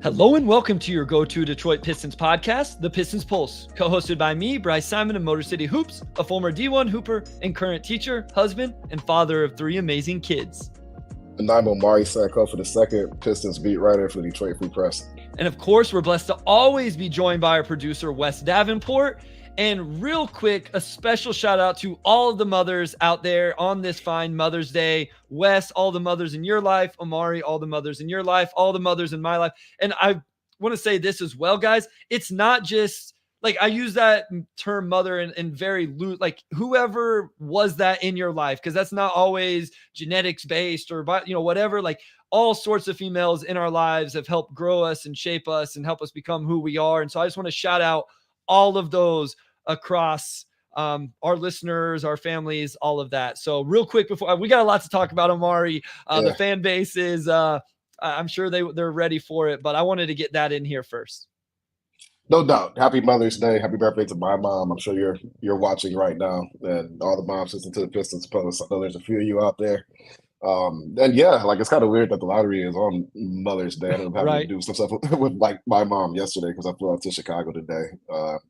Hello and welcome to your go-to Detroit Pistons podcast, the Pistons Pulse, co-hosted by me, Bryce Simon of Motor City Hoops, a former D1 hooper and current teacher, husband, and father of 3 amazing kids. And I'm Omari Sankofa, the second Pistons beat writer for the Detroit Free Press. And of course, we're blessed to always be joined by our producer, Wes Davenport. And real quick, a special shout out to all of the mothers out there on this fine Mother's Day. Wes, all the mothers in your life. Omari, all the mothers in your life. All the mothers in my life. And I want to say this as well, guys. It's not just like I use that term mother in very loose, like whoever was that in your life, because that's not always genetics based or, whatever. Like all sorts of females in our lives have helped grow us and shape us and help us become who we are. And so I just want to shout out all of those across our listeners, our families, all of that. So real quick before we got a lot to talk about, Omari, the fan base is, I'm sure they're ready for it, but I wanted to get that in here first. No doubt. Happy Mother's Day. Happy birthday to my mom. I'm sure you're watching right now, and all the moms listen to the Pistons Pulse. I know there's a few of you out there. And yeah, like it's kind of weird that the lottery is on Mother's Day. I ended up having to do some stuff with like my mom yesterday because I flew out to Chicago today.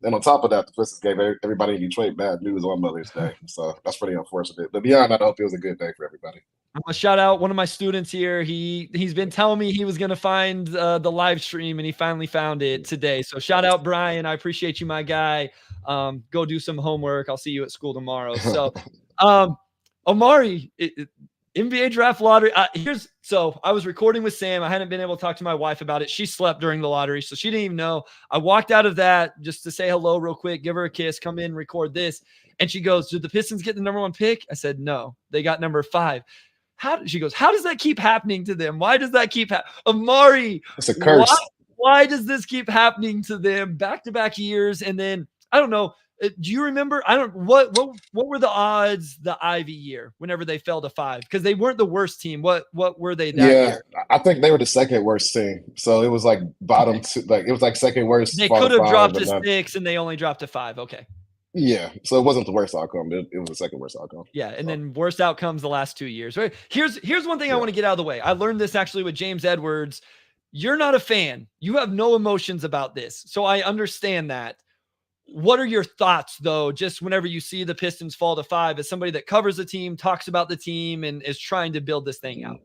And on top of that, the Pistons gave everybody in Detroit bad news on Mother's Day, so that's pretty unfortunate. But beyond that, I hope it was a good day for everybody. I'm gonna shout out one of my students here. He's been telling me he was gonna find the live stream, and he finally found it today. So shout out Brian. I appreciate you, my guy. Go do some homework. I'll see you at school tomorrow. So, Omari. NBA draft lottery. So I was recording with Sam. I hadn't been able to talk to my wife about it. She slept during the lottery, so she didn't even know. I walked out of that just to say hello real quick, give her a kiss, come in, record this. And she goes, did the Pistons get the number 1 pick? I said, no, they got number 5. She goes, how does that keep happening to them? Why does that keep happening? Omari, it's a curse. Why does this keep happening to them back-to-back years? And then, I don't know. Do you remember? What were the odds the Ivy year whenever they fell to 5? Because they weren't the worst team. What were they that year? I think they were the second worst team. So it was like bottom two, like it was like second worst. They could have dropped to 6 and they only dropped to 5. Okay. Yeah. So it wasn't the worst outcome. It was the second worst outcome. Yeah. And then worst outcomes the last 2 years. Right. Here's one thing I want to get out of the way. I learned this actually with James Edwards. You're not a fan. You have no emotions about this. So I understand that. What are your thoughts, though, just whenever you see the Pistons fall to 5 as somebody that covers the team, talks about the team, and is trying to build this thing out?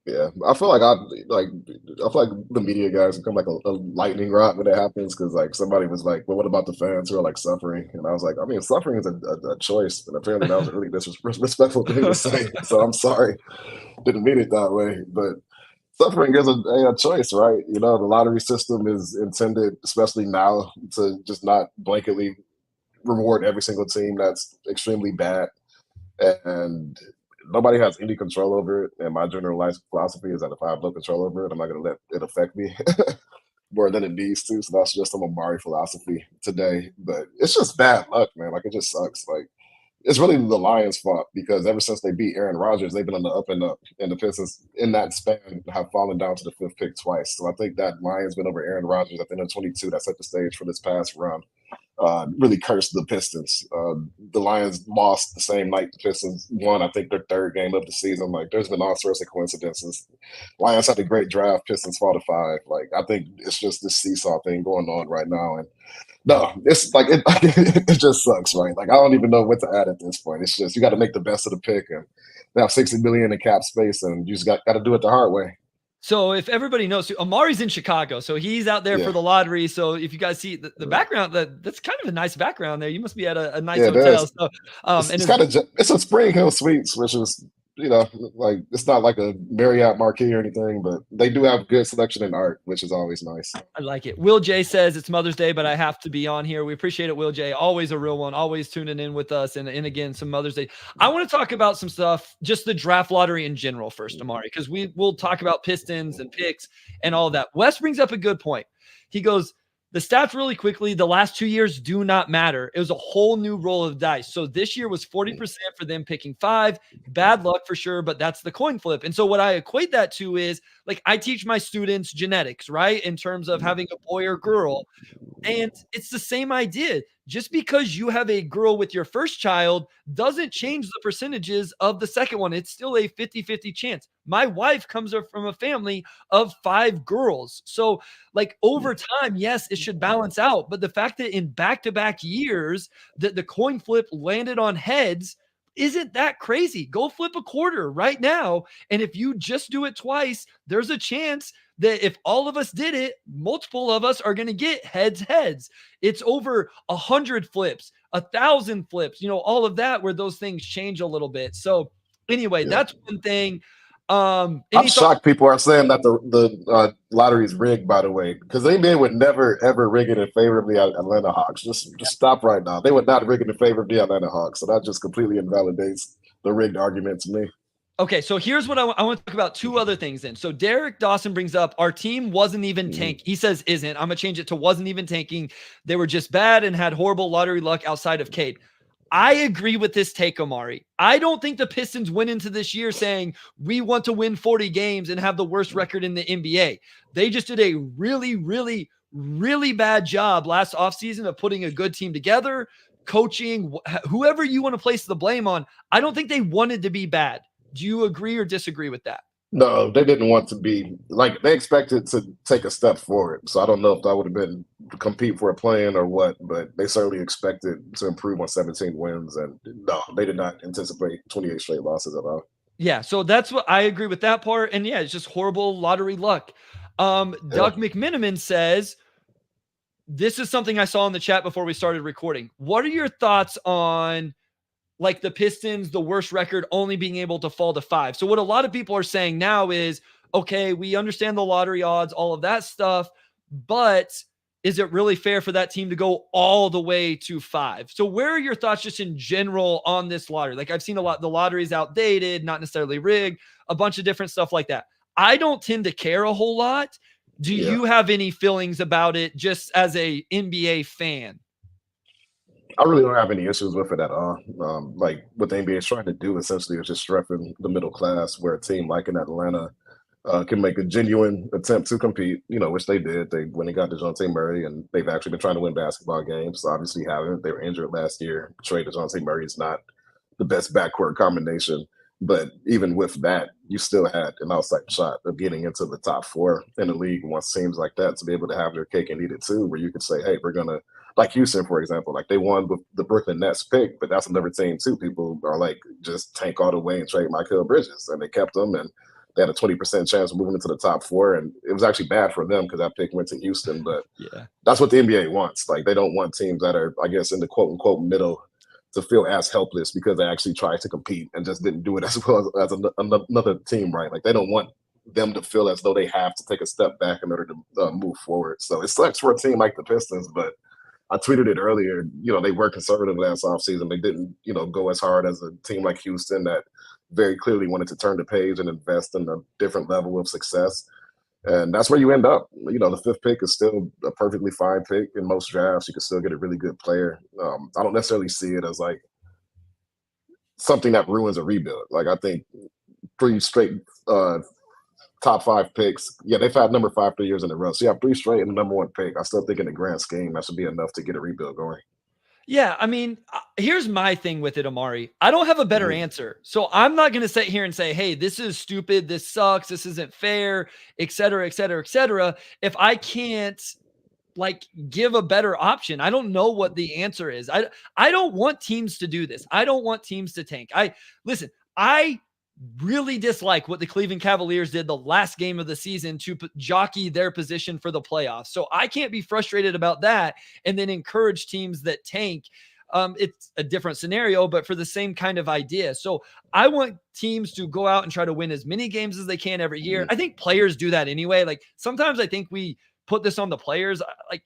Yeah, I feel like the media guys become like a lightning rod when it happens because like somebody was like, well, what about the fans who are like suffering? And I was like, I mean, suffering is a choice, and apparently that was a really disrespectful thing to say. So I'm sorry, didn't mean it that way, but suffering is a choice, right? You know, the lottery system is intended, especially now, to just not blanketly reward every single team that's extremely bad. And nobody has any control over it. And my general life philosophy is that if I have no control over it, I'm not going to let it affect me more than it needs to. So that's just some Omari philosophy today. But it's just bad luck, man. Like, it just sucks. Like, it's really the Lions' fault because ever since they beat Aaron Rodgers, they've been on the up and up. And the Pistons, in that span, have fallen down to the 5th pick twice. So I think that Lions win over Aaron Rodgers at the end of 22. That set the stage for this past round. Really cursed the Pistons. The Lions lost the same night the Pistons won, I think, their 3rd game of the season. Like, there's been all sorts of coincidences. Lions had a great draft. Pistons fall to 5. Like, I think it's just this seesaw thing going on right now. And no, it's like it just sucks, right? Like I don't even know what to add at this point. It's just you got to make the best of the pick, and they have $60 million in cap space, and you just got to do it the hard way. So if everybody knows, Omari's in Chicago, so he's out there for the lottery. So if you guys see the background, that's kind of a nice background there. You must be at a nice hotel. So it's a Spring Hill Suites, which is, you know, like it's not like a Marriott marquee or anything, but they do have good selection in art, which is always nice. I like it. Will J says it's Mother's Day, but I have to be on here. We appreciate it, Will J. Always a real one, always tuning in with us. And again, some Mother's Day. I want to talk about some stuff, just the draft lottery in general first, Omari, because we'll talk about Pistons and picks and all of that. Wes brings up a good point. He goes, the stats really quickly, the last 2 years do not matter. It was a whole new roll of dice. So this year was 40% for them picking 5. Bad luck for sure, but that's the coin flip. And so what I equate that to is, like, I teach my students genetics, right? In terms of having a boy or girl. And it's the same idea. just because you have a girl with your first child doesn't change the percentages of the second one. It's still a 50-50 chance. My wife comes from a family of 5 girls. So like over time, yes, it should balance out. But the fact that in back-to-back years that the coin flip landed on heads isn't that crazy. Go flip a quarter right now. And if you just do it twice, there's a chance that if all of us did it, multiple of us are going to get heads. It's over 100 flips, 1,000 flips, all of that where those things change a little bit. So anyway, that's one thing. I'm shocked people are saying that the lottery is rigged, by the way, because the NBA would never, ever rig it in favor of the Atlanta Hawks. Just stop right now. They would not rig it in favor of the Atlanta Hawks. So that just completely invalidates the rigged argument to me. Okay, so here's what I want to talk about. 2 other things then. So Derek Dawson brings up our team wasn't even tanking. He says isn't. I'm going to change it to wasn't even tanking. They were just bad and had horrible lottery luck outside of Cade. I agree with this take, Omari. I don't think the Pistons went into this year saying we want to win 40 games and have the worst record in the NBA. They just did a really, really, really bad job last offseason of putting a good team together, coaching, whoever you want to place the blame on. I don't think they wanted to be bad. Do you agree or disagree with that? No, they didn't want to be like they expected to take a step forward. So I don't know if that would have been compete for a plan or what, but they certainly expected to improve on 17 wins. And no, they did not anticipate 28 straight losses at all. Yeah, so that's what I agree with that part. And yeah, it's just horrible lottery luck. Doug McMiniman says, this is something I saw in the chat before we started recording. What are your thoughts on like the Pistons, the worst record, only being able to fall to 5? So what a lot of people are saying now is, okay, we understand the lottery odds, all of that stuff, but is it really fair for that team to go all the way to 5? So where are your thoughts just in general on this lottery? Like I've seen a lot, the lottery's outdated, not necessarily rigged, a bunch of different stuff like that. I don't tend to care a whole lot. Do you have any feelings about it just as a NBA fan? I really don't have any issues with it at all. Like what the NBA is trying to do essentially is just strengthen the middle class, where a team like in Atlanta can make a genuine attempt to compete, which they did. They when they got DeJounte Murray, and they've actually been trying to win basketball games. Obviously haven't. They were injured last year. Trade DeJounte Murray is not the best backcourt combination. But even with that, you still had an outside shot of getting into the top 4 in the league. Once teams like that to be able to have their cake and eat it too, where you could say, hey, we're going to, like Houston, for example, like they won with the Brooklyn Nets pick, but that's another team too. People are like, just tank all the way and trade Mikal Bridges. And they kept them, and they had a 20% chance of moving into the top 4. And it was actually bad for them because that pick went to Houston. But that's what the NBA wants. Like they don't want teams that are, I guess, in the quote unquote middle to feel as helpless because they actually tried to compete and just didn't do it as well as another team, right? Like they don't want them to feel as though they have to take a step back in order to move forward. So it sucks for a team like the Pistons, but I tweeted it earlier, they were conservative last offseason. They didn't, go as hard as a team like Houston that very clearly wanted to turn the page and invest in a different level of success. And that's where you end up. The 5th pick is still a perfectly fine pick. In most drafts, you can still get a really good player. I don't necessarily see it as like something that ruins a rebuild. Like I think 3 straight top 5 picks. Yeah, they've had number 5 3 years in a row. So you have 3 straight and the number 1 pick. I still think in the grand scheme, that should be enough to get a rebuild going. Yeah, I mean, here's my thing with it, Omari. I don't have a better answer. So I'm not going to sit here and say, hey, this is stupid, this sucks, this isn't fair, et cetera, et cetera, et cetera. If I can't like give a better option, I don't know what the answer is. I don't want teams to do this. I don't want teams to tank. I really dislike what the Cleveland Cavaliers did the last game of the season to jockey their position for the playoffs. So I can't be frustrated about that and then encourage teams that tank. It's a different scenario, but for the same kind of idea. So I want teams to go out and try to win as many games as they can every year. I think players do that anyway. Like sometimes I think we put this on the players. Like,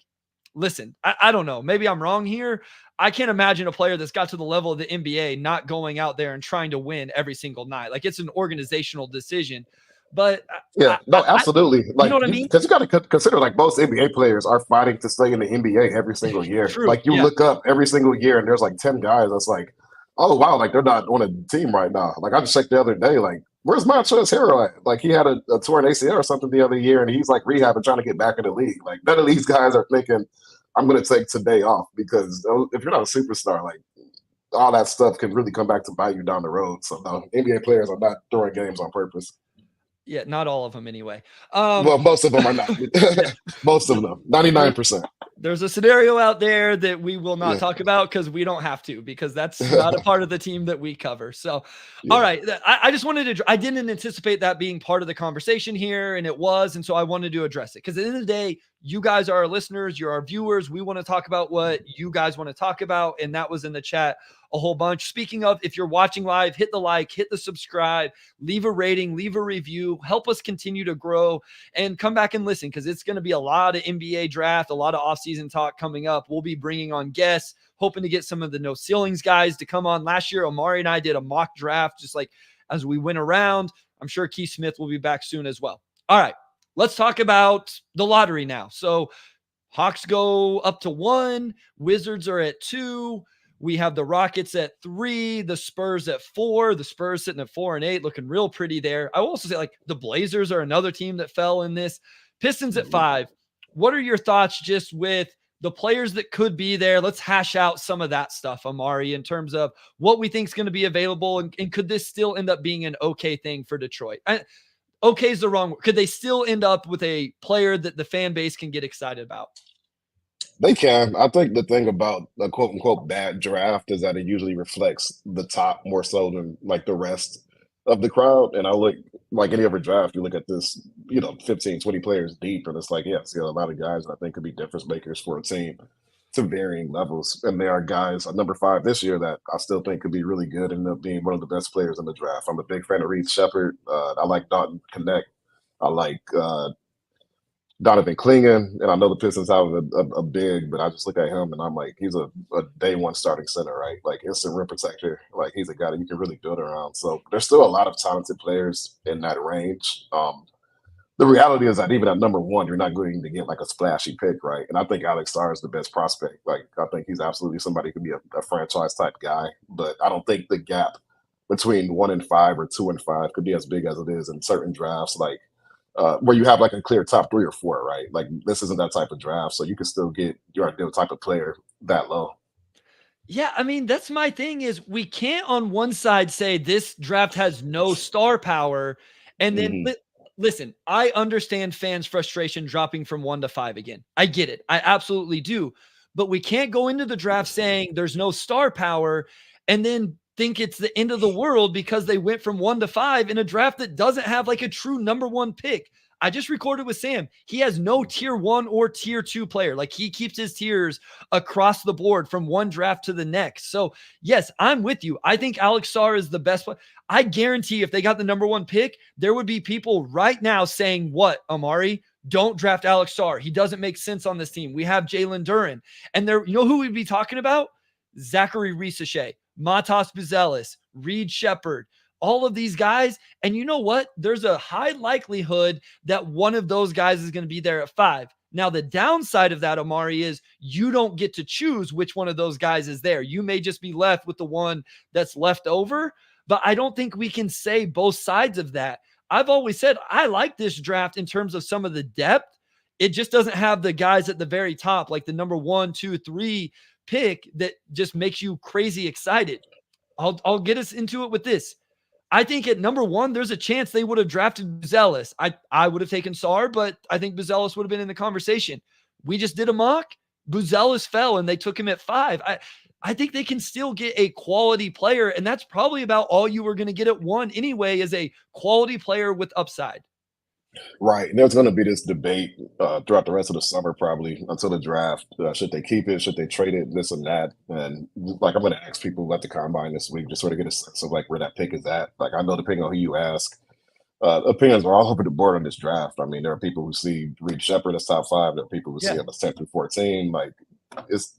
listen, I don't know. Maybe I'm wrong here. I can't imagine a player that's got to the level of the NBA not going out there and trying to win every single night. Like it's an organizational decision. But absolutely. You know what I mean? Because you got to consider like most NBA players are fighting to stay in the NBA every single year. True. Like you look up every single year and there's like 10 guys that's like, oh wow, like they're not on a team right now. Like I just checked the other day, like where's Montrezl Harrell at? Like he had a torn ACL or something the other year and he's like rehabbing trying to get back in the league. Like none of these guys are thinking, I'm going to take today off because if you're not a superstar, like all that stuff can really come back to bite you down the road. So no, NBA players are not throwing games on purpose. Yeah, not all of them anyway. Well, most of them are not. Yeah. Most of them, 99%. There's a scenario out there that we will not Yeah. talk about because we don't have to, because that's not a part of the team that we cover. So, Yeah. all right. I just wanted to, I didn't anticipate that being part of the conversation here, and it was. And so I wanted to address it because at the end of the day, you guys are our listeners, you're our viewers. We want to talk about what you guys want to talk about. And that was in the chat a whole bunch. Speaking of, if you're watching live, hit the like, hit the subscribe, leave a rating, leave a review, help us continue to grow, and come back and listen because it's going to be a lot of NBA draft, a lot of offseason talk coming up. We'll be bringing on guests, hoping to get some of the No Ceilings guys to come on. Last year, Omari and I did a mock draft just like as we went around. I'm sure Keith Smith will be back soon as well. All right, let's talk about the lottery now. So Hawks go up to 1, Wizards are at 2. We have the Rockets at 3, the Spurs at 4. The Spurs sitting at 4 and 8, looking real pretty there. I will also say, like, the Blazers are another team that fell in this. Pistons at 5. What are your thoughts just with the players that could be there? Let's hash out some of that stuff, Omari, in terms of what we think is going to be available, and could this still end up being an okay thing for Detroit? Okay is the wrong word. Could they still end up with a player that the fan base can get excited about? They can. I think the thing about a quote unquote bad draft is that it usually reflects the top more so than like the rest of the crowd. And I look like any other draft, you look at this, 15, 20 players deep, and it's like, yes, a lot of guys I think could be difference makers for a team to varying levels. And there are guys at number 5 this year that I still think could be really good and end up being one of the best players in the draft. I'm a big fan of Sheppard. I like Dalton Knecht. I like Donovan Clingan, and I know the Pistons have a big, but I just look at him and I'm like, he's a day one starting center, right? Like instant rim protector. Like he's a guy that you can really build around. So there's still a lot of talented players in that range. The reality is that even at number 1, you're not going to get like a splashy pick, right? And I think Alex Sarr is the best prospect. Like I think he's absolutely somebody who could be a franchise type guy, but I don't think the gap between 1 and 5 or 2 and 5 could be as big as it is in certain drafts, like where you have like a clear top 3 or 4, right? Like this isn't that type of draft, so you can still get your ideal type of player that low. Yeah, I mean, that's my thing is we can't on one side say this draft has no star power, and then listen, I understand fans' frustration dropping from 1 to 5 again. I get it. I absolutely do. But we can't go into the draft saying there's no star power and then think it's the end of the world because they went from 1 to 5 in a draft that doesn't have like a true number 1 pick. I just recorded with Sam. He has no tier 1 or tier 2 player. Like he keeps his tiers across the board from one draft to the next. So yes, I'm with you. I think Alex Sarr is the best player. I guarantee if they got the number 1 pick, there would be people right now saying, what, Omari? Don't draft Alex Sarr. He doesn't make sense on this team. We have Jalen Duren. And there, you know who we'd be talking about? Zaccharie Risacher, Matas Buzelis, Sheppard, all of these guys. And you know what? There's a high likelihood that one of those guys is going to be there at 5. Now, the downside of that, Omari, is you don't get to choose which one of those guys is there. You may just be left with the one that's left over, but I don't think we can say both sides of that. I've always said I like this draft in terms of some of the depth. It just doesn't have the guys at the very top, like the number 1, 2, 3 pick that just makes you crazy excited. I'll get us into it with this. I think at number 1, there's a chance they would have drafted Buzelis. I would have taken Sarr, but I think Buzelis would have been in the conversation. We just did a mock. Buzelis fell, and they took him at 5. I think they can still get a quality player, and that's probably about all you were going to get at 1 anyway, is a quality player with upside. Right. And there's going to be this debate throughout the rest of the summer, probably until the draft. Should they keep it? Should they trade it? This and that. And like, I'm going to ask people at the combine this week, just sort of get a sense of like where that pick is at. Like, I know depending on who you ask, opinions are all over the board on this draft. I mean, there are people who see Sheppard as top 5. There are people who see him as 10 through 14. Like, it's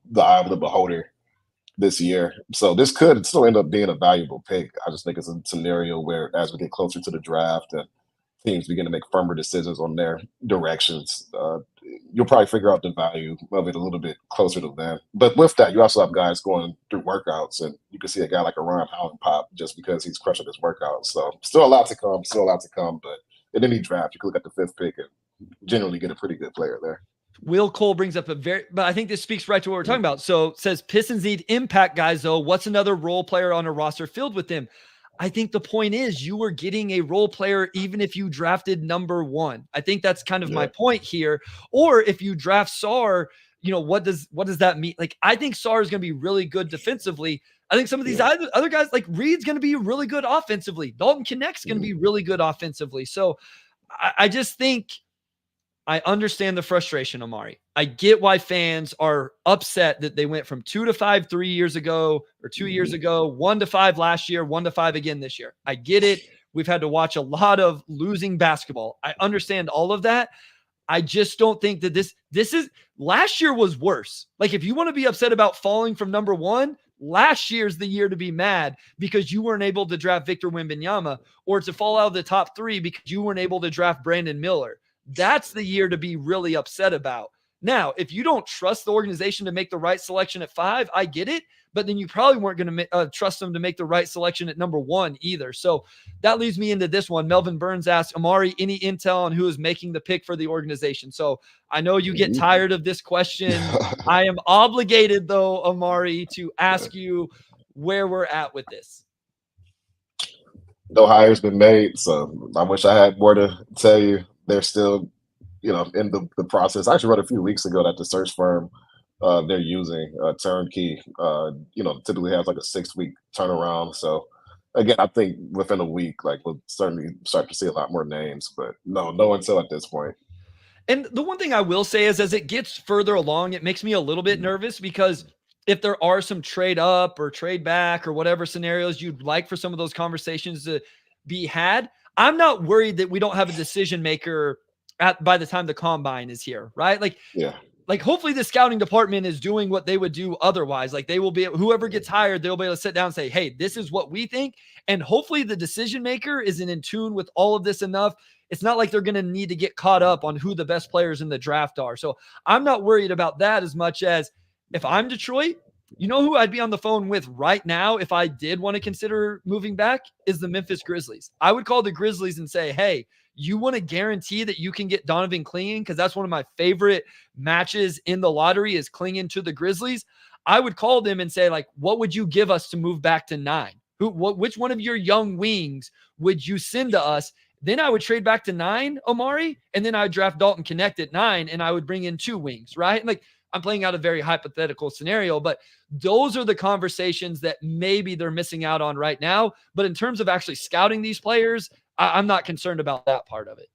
the eye of the beholder this year. So this could still end up being a valuable pick. I just think it's a scenario where as we get closer to the draft and teams begin to make firmer decisions on their directions, you'll probably figure out the value of it a little bit closer to then. But with that, you also have guys going through workouts, and you can see a guy like a Ron Howland pop just because he's crushing his workouts. So still a lot to come, But in any draft, you can look at the 5th pick and generally get a pretty good player there. Will Cole brings up but I think this speaks right to what we're talking about. So says Pistons need impact guys, though. What's another role player on a roster filled with them? I think the point is you were getting a role player even if you drafted number 1. I think that's kind of my point here. Or if you draft Sarr, what does that mean? Like, I think Sarr is going to be really good defensively. I think some of these other guys, like Reed's going to be really good offensively. Dalton Knecht's going to be really good offensively. So I just think I understand the frustration, Omari. I get why fans are upset that they went from 2 to 5 3 years ago, or 2 years ago, 1 to 5 last year, 1 to 5 again this year. I get it. We've had to watch a lot of losing basketball. I understand all of that. I just don't think that this is last year was worse. Like, if you want to be upset about falling from number 1, last year's the year to be mad because you weren't able to draft Victor Wembanyama, or to fall out of the top 3 because you weren't able to draft Brandon Miller. That's the year to be really upset about. Now, if you don't trust the organization to make the right selection at 5, I get it. But then you probably weren't going to trust them to make the right selection at number 1 either. So that leads me into this one. Melvin Burns asked, Omari, any intel on who is making the pick for the organization? So I know you get tired of this question. I am obligated, though, Omari, to ask you where we're at with this. No hire's been made, so I wish I had more to tell you. They're still, in the process. I actually read a few weeks ago that the search firm they're using, Turnkey, typically has like a 6-week turnaround. So again, I think within a week, like, we'll certainly start to see a lot more names, but no until at this point. And the one thing I will say is, as it gets further along, it makes me a little bit nervous, because if there are some trade up or trade back or whatever scenarios you'd like for some of those conversations to be had, I'm not worried that we don't have a decision maker by the time the combine is here, right? Like hopefully the scouting department is doing what they would do otherwise. Like, they will be, whoever gets hired, they'll be able to sit down and say, hey, this is what we think. And hopefully the decision maker is in tune with all of this enough. It's not like they're going to need to get caught up on who the best players in the draft are. So I'm not worried about that as much as, if I'm Detroit, you know who I'd be on the phone with right now if I did want to consider moving back is the Memphis Grizzlies. I would call the Grizzlies and say, hey, you want to guarantee that you can get Donovan Clingan, because that's one of my favorite matches in the lottery is Clingan to the Grizzlies. I would call them and say, like, what would you give us to move back to 9? Which one of your young wings would you send to us? Then I would trade back to 9, Omari, and then I would draft Dalton Knecht at 9, and I would bring in 2 wings, right? Like, I'm playing out a very hypothetical scenario, but those are the conversations that maybe they're missing out on right now. But in terms of actually scouting these players, I'm not concerned about that part of it.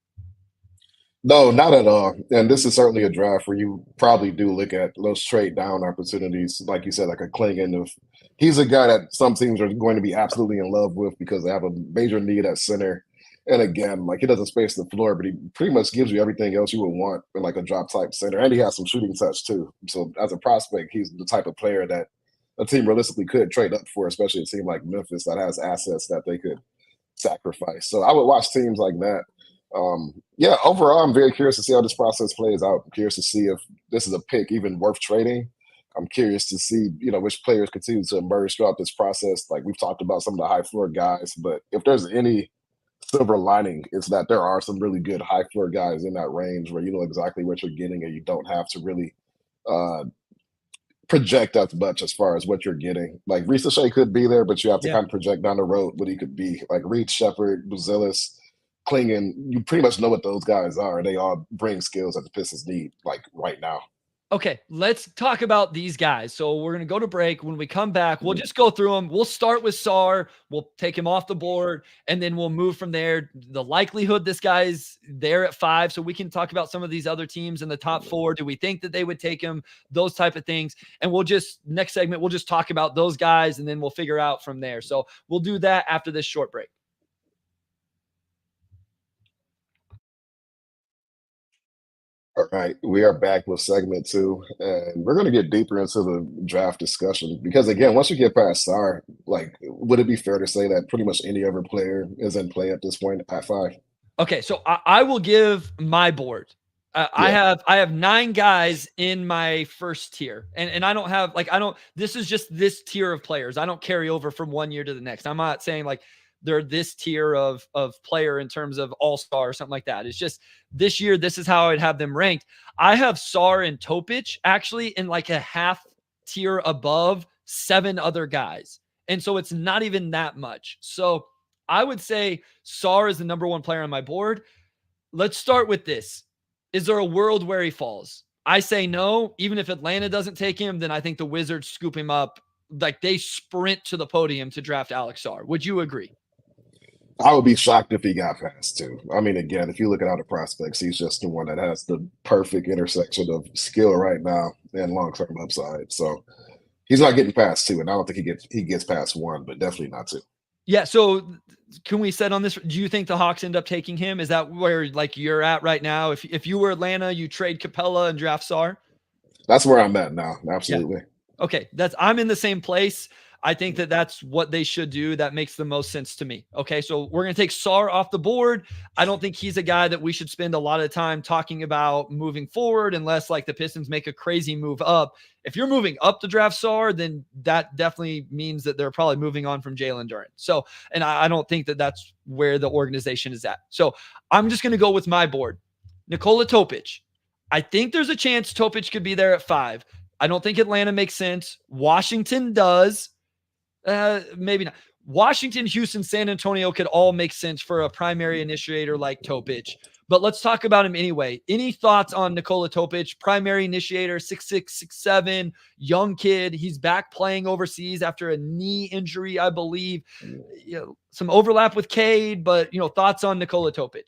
No, not at all. And this is certainly a draft where you probably do look at those trade down opportunities. Like you said, like a Clingan. He's a guy that some teams are going to be absolutely in love with because they have a major need at center. And again, like, he doesn't space the floor, but he pretty much gives you everything else you would want in like a drop type center. And he has some shooting touch too. So as a prospect, he's the type of player that a team realistically could trade up for, especially a team like Memphis that has assets that they could sacrifice. So I would watch teams like that. Overall, I'm very curious to see how this process plays out. I'm curious to see if this is a pick even worth trading. I'm curious to see, which players continue to emerge throughout this process. Like, we've talked about some of the high floor guys, but if there's any silver lining, it's that there are some really good high floor guys in that range where you know exactly what you're getting and you don't have to really project as much as far as what you're getting. Like, Risacher could be there, but you have to kind of project down the road what he could be. Like Reed, Sheppard, Buzelis, Clingan, you pretty much know what those guys are. They all bring skills that the Pistons need, like, right now. Okay, let's talk about these guys. So we're going to go to break. When we come back, we'll just go through them. We'll start with Sarr. We'll take him off the board, and then we'll move from there. The likelihood this guy's there at 5, so we can talk about some of these other teams in the top 4. Do we think that they would take him? Those type of things. And we'll just, next segment, we'll just talk about those guys, and then we'll figure out from there. So we'll do that after this short break. All right, we are back with segment 2, and we're going to get deeper into the draft discussion because, again, once you get past Sarr, like, would it be fair to say that pretty much any other player is in play at this point at 5? Okay, so I will give my board. I have 9 guys in my first tier, and I don't have, like, this is just this tier of players. I don't carry over from one year to the next. I'm not saying, like, they're this tier of player in terms of all-star or something like that. It's just this year, this is how I'd have them ranked. I have Sarr and Topic actually in like a half tier above 7 other guys. And so it's not even that much. So I would say Sarr is the number 1 player on my board. Let's start with this. Is there a world where he falls? I say no. Even if Atlanta doesn't take him, then I think the Wizards scoop him up. Like they sprint to the podium to draft Alex Sarr. Would you agree? I would be shocked if he got past 2. I mean, again, if you look at all the prospects, he's just the one that has the perfect intersection of skill right now and long-term upside. So he's not getting past 2, and I don't think he gets past 1, but definitely not 2. Yeah. So can we set on this? Do you think the Hawks end up taking him? Is that where like you're at right now? If you were Atlanta, you trade Capella and draft Sarr? That's where I'm at now. Absolutely. Yeah. Okay. I'm in the same place. I think that that's what they should do. That makes the most sense to me. Okay. So we're going to take Sarr off the board. I don't think he's a guy that we should spend a lot of time talking about moving forward unless like the Pistons make a crazy move up. If you're moving up to draft Sarr, then that definitely means that they're probably moving on from Jalen Duren. So, and I don't think that that's where the organization is at. So I'm just going to go with my board. Nikola Topic. I think there's a chance Topic could be there at 5. I don't think Atlanta makes sense. Washington does. Maybe not. Washington, Houston, San Antonio could all make sense for a primary initiator like Topic. But let's talk about him anyway. Any thoughts on Nikola Topic? Primary initiator, 6'6", 6'7", young kid. He's back playing overseas after a knee injury, I believe. You know, some overlap with Cade, but thoughts on Nikola Topic?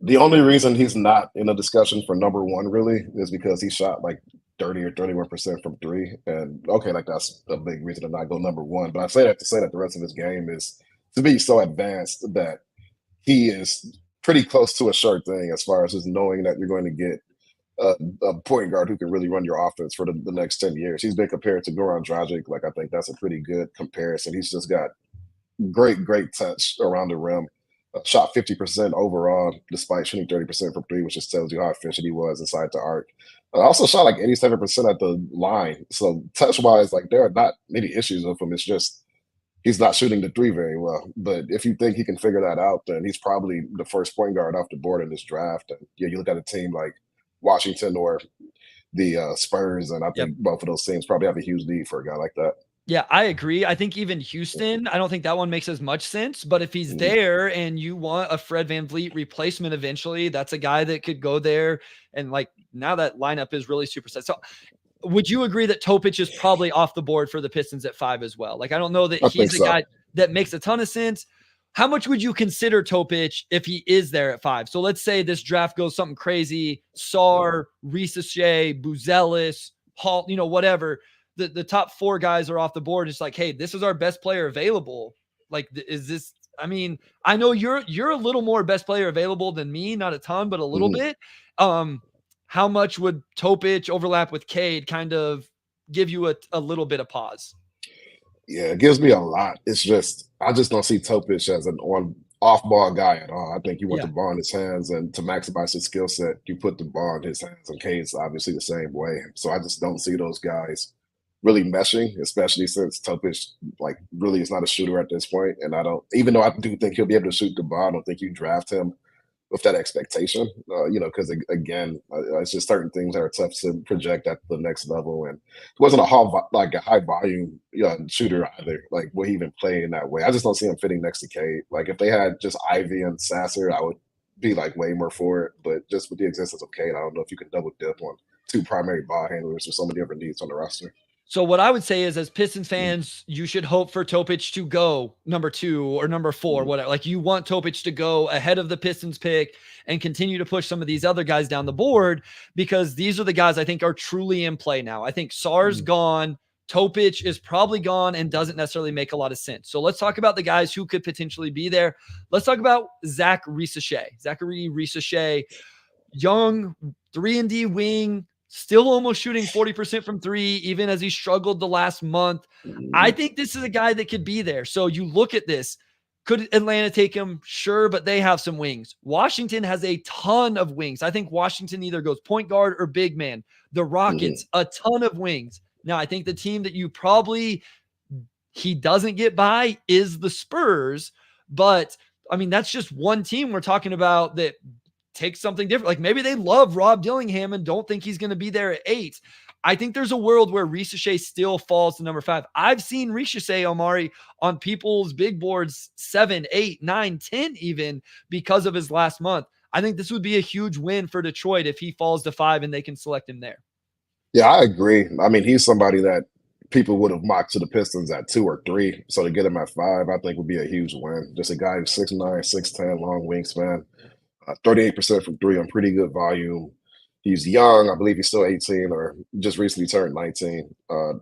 The only reason he's not in a discussion for number 1 really is because he shot like 30 or 31% from 3. And okay, like that's a big reason to not go number 1. But I say that to say that the rest of his game is to be so advanced that he is pretty close to a sure thing as far as just knowing that you're going to get a point guard who can really run your offense for the next 10 years. He's been compared to Goran Dragic. Like I think that's a pretty good comparison. He's just got great touch around the rim. Shot 50% overall, despite shooting 30% from 3, which just tells you how efficient he was inside the arc. Also shot like 87% at the line. So touch-wise, like there are not many issues with him. It's just he's not shooting the 3 very well. But if you think he can figure that out, then he's probably the first point guard off the board in this draft. And yeah, you look at a team like Washington or the Spurs, and I think both of those teams probably have a huge need for a guy like that. Yeah, I agree. I think even Houston, I don't think that one makes as much sense. But if he's there and you want a Fred VanVleet replacement eventually, that's a guy that could go there. And like now that lineup is really super set. So would you agree that Topic is probably off the board for the Pistons at 5 as well? Like I don't know that he's a guy that makes a ton of sense. How much would you consider Topic if he is there at 5? So let's say this draft goes something crazy. Sarr, Risacher, Buzelis, Hall, whatever. The top 4 guys are off the board. It's like, hey, this is our best player available. Like, is this? I mean, I know you're a little more best player available than me, not a ton, but a little bit. How much would Topic overlap with Cade kind of give you a little bit of pause? Yeah, it gives me a lot. It's just I just don't see Topic as an off-ball guy at all. I think you want the ball in his hands, and to maximize his skill set, you put the ball in his hands. And Cade's obviously the same way. So I just don't see those guys really meshing, especially since Topic like really is not a shooter at this point. And I don't, even though I do think he'll be able to shoot the ball, I don't think you draft him with that expectation, because again, it's just certain things that are tough to project at the next level. And he wasn't a high volume shooter either. Like, will he even play in that way? I just don't see him fitting next to Cade. Like, if they had just Ivy and Sasser, I would be like way more for it. But just with the existence of Cade, I don't know if you can double dip on 2 primary ball handlers or so many different needs on the roster. So what I would say is, as Pistons fans, you should hope for Topic to go number 2 or number 4, whatever. Like, you want Topic to go ahead of the Pistons pick and continue to push some of these other guys down the board, because these are the guys I think are truly in play now. I think Sarr's gone. Topic is probably gone and doesn't necessarily make a lot of sense. So let's talk about the guys who could potentially be there. Let's talk about Zaccharie Risacher, young 3-and-D wing, still almost shooting 40% from 3, even as he struggled the last month. I think this is a guy that could be there. So you look at this. Could Atlanta take him? Sure, but they have some wings. Washington has a ton of wings. I think Washington either goes point guard or big man. The Rockets, a ton of wings. Now, I think the team that you probably he doesn't get by is the Spurs. But I mean, that's just one team we're talking about that takes something different. Like maybe they love Rob Dillingham and don't think he's going to be there at 8. I think there's a world where Risacher still falls to number 5. I've seen Risacher, Omari, on people's big boards 7, 8, 9, 10 even because of his last month. I think this would be a huge win for Detroit if he falls to 5 and they can select him there. Yeah, I agree. I mean, he's somebody that people would have mocked to the Pistons at 2 or 3. So to get him at 5, I think would be a huge win. Just a guy who's 6'9", 6'10", long wingspan, 38% from 3 on pretty good volume. He's young. I believe he's still 18 or just recently turned 19.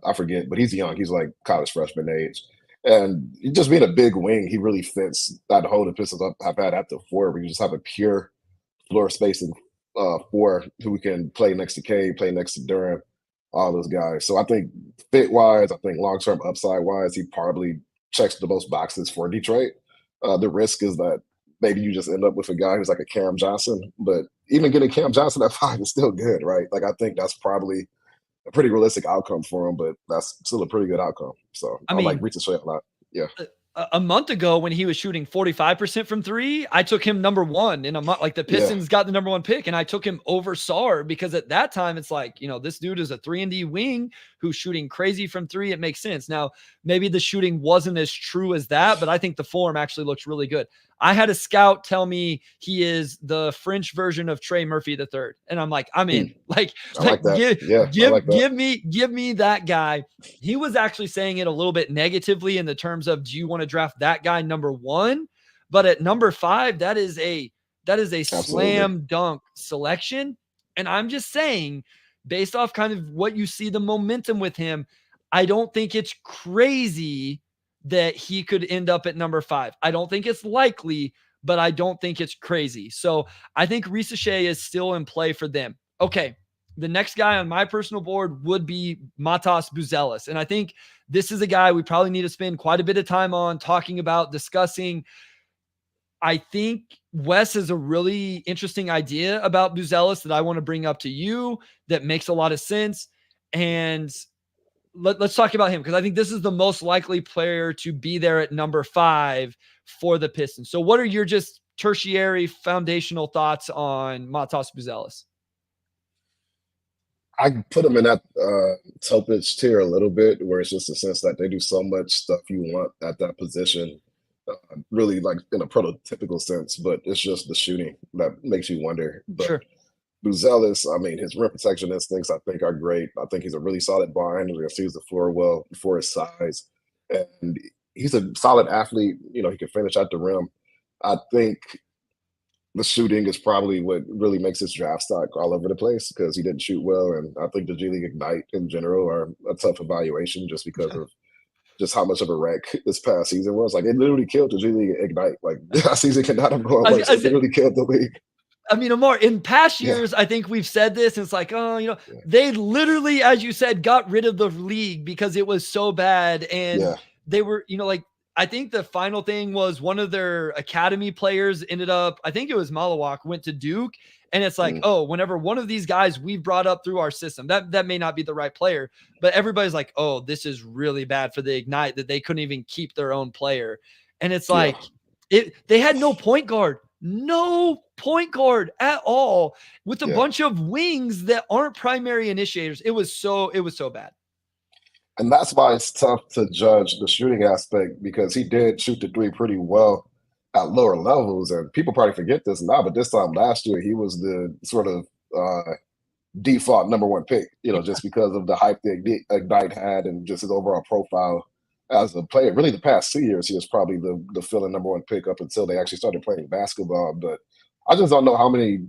I forget, but he's young. He's like college freshman age. And just being a big wing, he really fits that hole the Pistons have had at the 4, where you just have a pure floor spacing 4 who can play next to Cade, play next to Durant, all those guys. So I think fit-wise, I think long-term upside-wise, he probably checks the most boxes for Detroit. The risk is that maybe you just end up with a guy who's like a Cam Johnson, but even getting Cam Johnson at 5 is still good, right? Like I think that's probably a pretty realistic outcome for him, but that's still a pretty good outcome. So I mean, like Risacher a lot. Yeah. A month ago when he was shooting 45% from 3, I took him number 1 in a month. Like the Pistons got the number 1 pick and I took him over Sarr because at that time it's like, this dude is a 3-and-D wing who's shooting crazy from 3. It makes sense. Now, maybe the shooting wasn't as true as that, but I think the form actually looks really good. I had a scout tell me he is the French version of Trey Murphy III. And I'm like, I'm in. Give me that guy. He was actually saying it a little bit negatively in the terms of, do you want to draft that guy number 1? But at number 5, that is a slam dunk selection. And I'm just saying, based off kind of what you see the momentum with him, I don't think it's crazy that he could end up at number 5. I don't think it's likely, but I don't think it's crazy. So I think Risacher is still in play for them. Okay. The next guy on my personal board would be Matas Buzelis. And I think this is a guy we probably need to spend quite a bit of time on talking about, discussing. I think Wes has a really interesting idea about Buzelis that I want to bring up to you that makes a lot of sense. And let's talk about him because I think this is the most likely player to be there at number 5 for the Pistons. So what are your just tertiary foundational thoughts on Matas Buzelis? I put him in that Topic tier a little bit, where it's just a sense that they do so much stuff you want at that position, really like in a prototypical sense, but it's just the shooting that makes you wonder. But sure. Buzelis, I mean, his rim protection instincts, I think, are great. I think he's a really solid ball handler. He sees the floor well for his size. And he's a solid athlete. He can finish at the rim. I think the shooting is probably what really makes his draft stock all over the place because he didn't shoot well. And I think the G League Ignite in general are a tough evaluation just because of just how much of a wreck this past season was. Like, it literally killed the G League Ignite. Like, that season cannot have gone worse. It literally killed the league. I mean, Omar, in past years, I think we've said this, and it's like, they literally, as you said, got rid of the league because it was so bad. And they were, I think the final thing was one of their academy players ended up, I think it was Malawak, went to Duke. And it's like, whenever one of these guys we've brought up through our system, that may not be the right player, but everybody's like, oh, this is really bad for the Ignite that they couldn't even keep their own player. And it's like, they had no point guard at all with a bunch of wings that aren't primary initiators. It was so bad. And that's why it's tough to judge the shooting aspect, because he did shoot the 3 pretty well at lower levels. And people probably forget this now, but this time last year, he was the sort of default number 1 pick, just because of the hype that Ignite had and just his overall profile as a player. Really, the past 2 years, he was probably the fill-in number 1 pick up until they actually started playing basketball. But I just don't know how many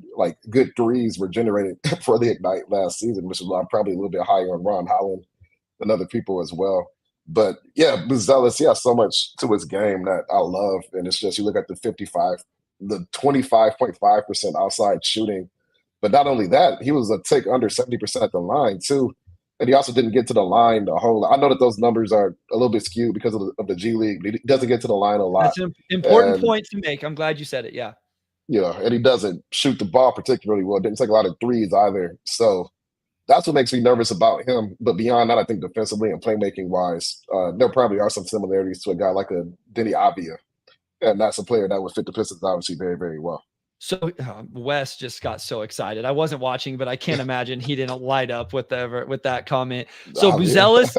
good threes were generated for the Ignite last season, which is probably a little bit higher on Ron Holland and other people as well. But Buzelis, he has so much to his game that I love. And it's just, you look at the 25.5% outside shooting. But not only that, he was a tick under 70% at the line too. And he also didn't get to the line the whole. I know that those numbers are a little bit skewed because of the G League. He doesn't get to the line a lot. That's an important point to make. I'm glad you said it. Yeah, and he doesn't shoot the ball particularly well. Didn't take a lot of threes either. So That's what makes me nervous about him. But beyond that, I think defensively and playmaking wise, there probably are some similarities to a guy like a Denny Avia, and that's a player that would fit the Pistons obviously very, very well. So Wes just got so excited. I wasn't watching, but I can't imagine he didn't light up with that comment. So Buzelis.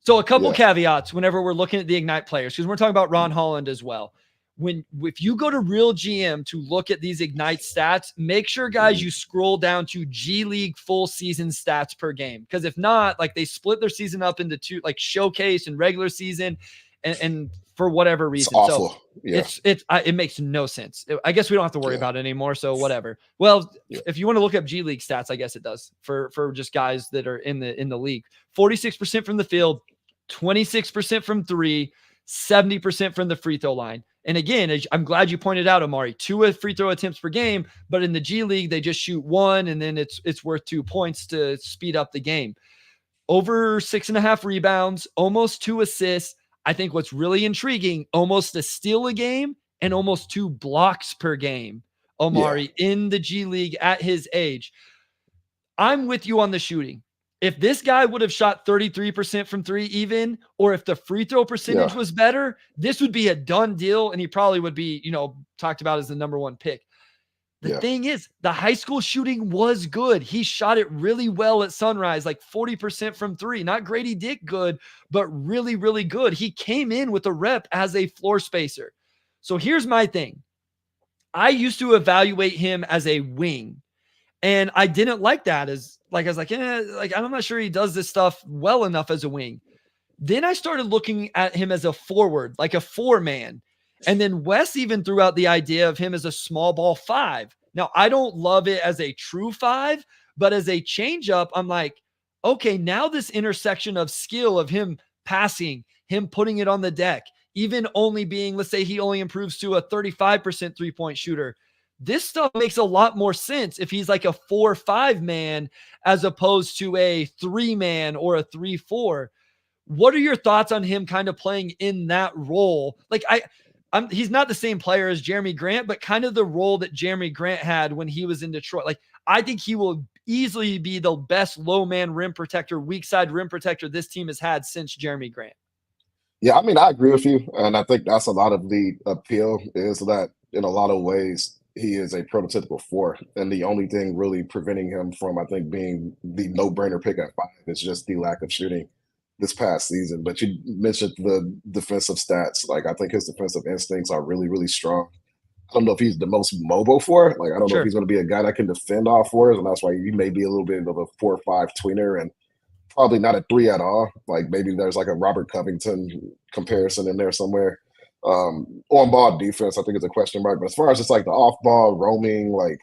So a couple caveats whenever we're looking at the Ignite players, because we're talking about Ron Holland as well. If you go to Real GM to look at these Ignite stats, make sure, guys, you scroll down to G League full season stats per game. Because if not, like, they split their season up into two, like showcase and regular season, and for whatever reason. It's awful. So it makes no sense. I guess we don't have to worry about it anymore. So whatever. Well, if you want to look up G League stats, I guess it does for just guys that are in the league. 46% from the field, 26% from three, 70% from the free throw line. And again, I'm glad you pointed out, Omari, 2 free throw attempts per game, but in the G League, they just shoot 1, and then it's worth 2 points to speed up the game. Over 6.5 rebounds, almost 2 assists. I think what's really intriguing, almost a steal a game and almost 2 blocks per game, Omari, in the G League at his age. I'm with you on the shooting. If this guy would have shot 33% from 3 even, or if the free throw percentage was better, this would be a done deal, and he probably would be, talked about as the number 1 pick. The thing is, the high school shooting was good. He shot it really well at Sunrise, like 40% from 3. Not Grady Dick good, but really, really good. He came in with a rep as a floor spacer. So here's my thing. I used to evaluate him as a wing, and I didn't like that I was like, I'm not sure he does this stuff well enough as a wing. Then I started looking at him as a forward, like a 4-man. And then Wes even threw out the idea of him as a small ball 5. Now, I don't love it as a true 5, but as a changeup, I'm like, okay, now this intersection of skill of him passing, him putting it on the deck, even only being, let's say he only improves to a 35% three-point shooter. This stuff makes a lot more sense if he's like a 4-5 man as opposed to a 3-man or a 3-4. What are your thoughts on him kind of playing in that role? Like he's not the same player as Jeremy Grant, but kind of the role that Jeremy Grant had when he was in Detroit. Like, I think he will easily be the best low man rim protector, weak side rim protector this team has had since Jeremy Grant. Yeah, I mean, I agree with you. And I think that's a lot of the appeal is that in a lot of ways, he is a prototypical 4. And the only thing really preventing him from, I think, being the no-brainer pick at 5 is just the lack of shooting this past season. But you mentioned the defensive stats. Like, I think his defensive instincts are really, really strong. I don't know if he's the most mobile 4. Like, I don't know if he's going to be a guy that can defend all 4s, and that's why he may be a little bit of a 4-5 tweener and probably not a 3 at all. Like, maybe there's like a Robert Covington comparison in there somewhere. On-ball defense, I think, is a question mark. But as far as just like the off-ball roaming, like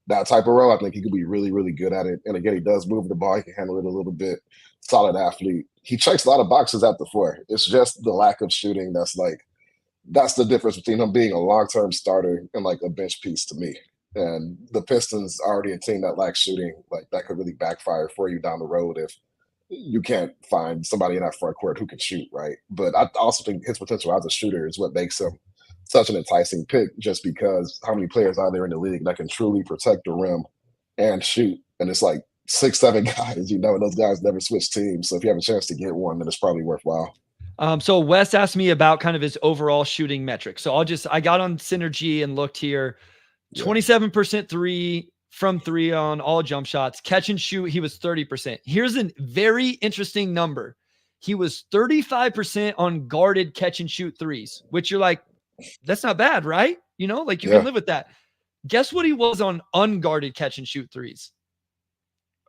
that type of role, I think he could be really, really good at it. And again, he does move the ball. He can handle it a little bit. Solid athlete. He checks a lot of boxes at the 4. It's just the lack of shooting that's the difference between him being a long-term starter and like a bench piece to me. And the Pistons are already a team that lacks shooting. Like, that could really backfire for you down the road if you can't find somebody in that front court who can shoot, right? But I also think his potential as a shooter is what makes him such an enticing pick, just because how many players are there in the league that can truly protect the rim and shoot? And it's like 6-7 guys, and those guys never switch teams. So if you have a chance to get one, then it's probably worthwhile. So Wes asked me about kind of his overall shooting metrics. So I got on Synergy and looked here. 27% from 3 on all jump shots. Catch and shoot, he was 30%. Here's a very interesting number. He was 35% on guarded catch and shoot 3s, which you're like, that's not bad, right? Like you can live with that. Guess what he was on unguarded catch and shoot 3s?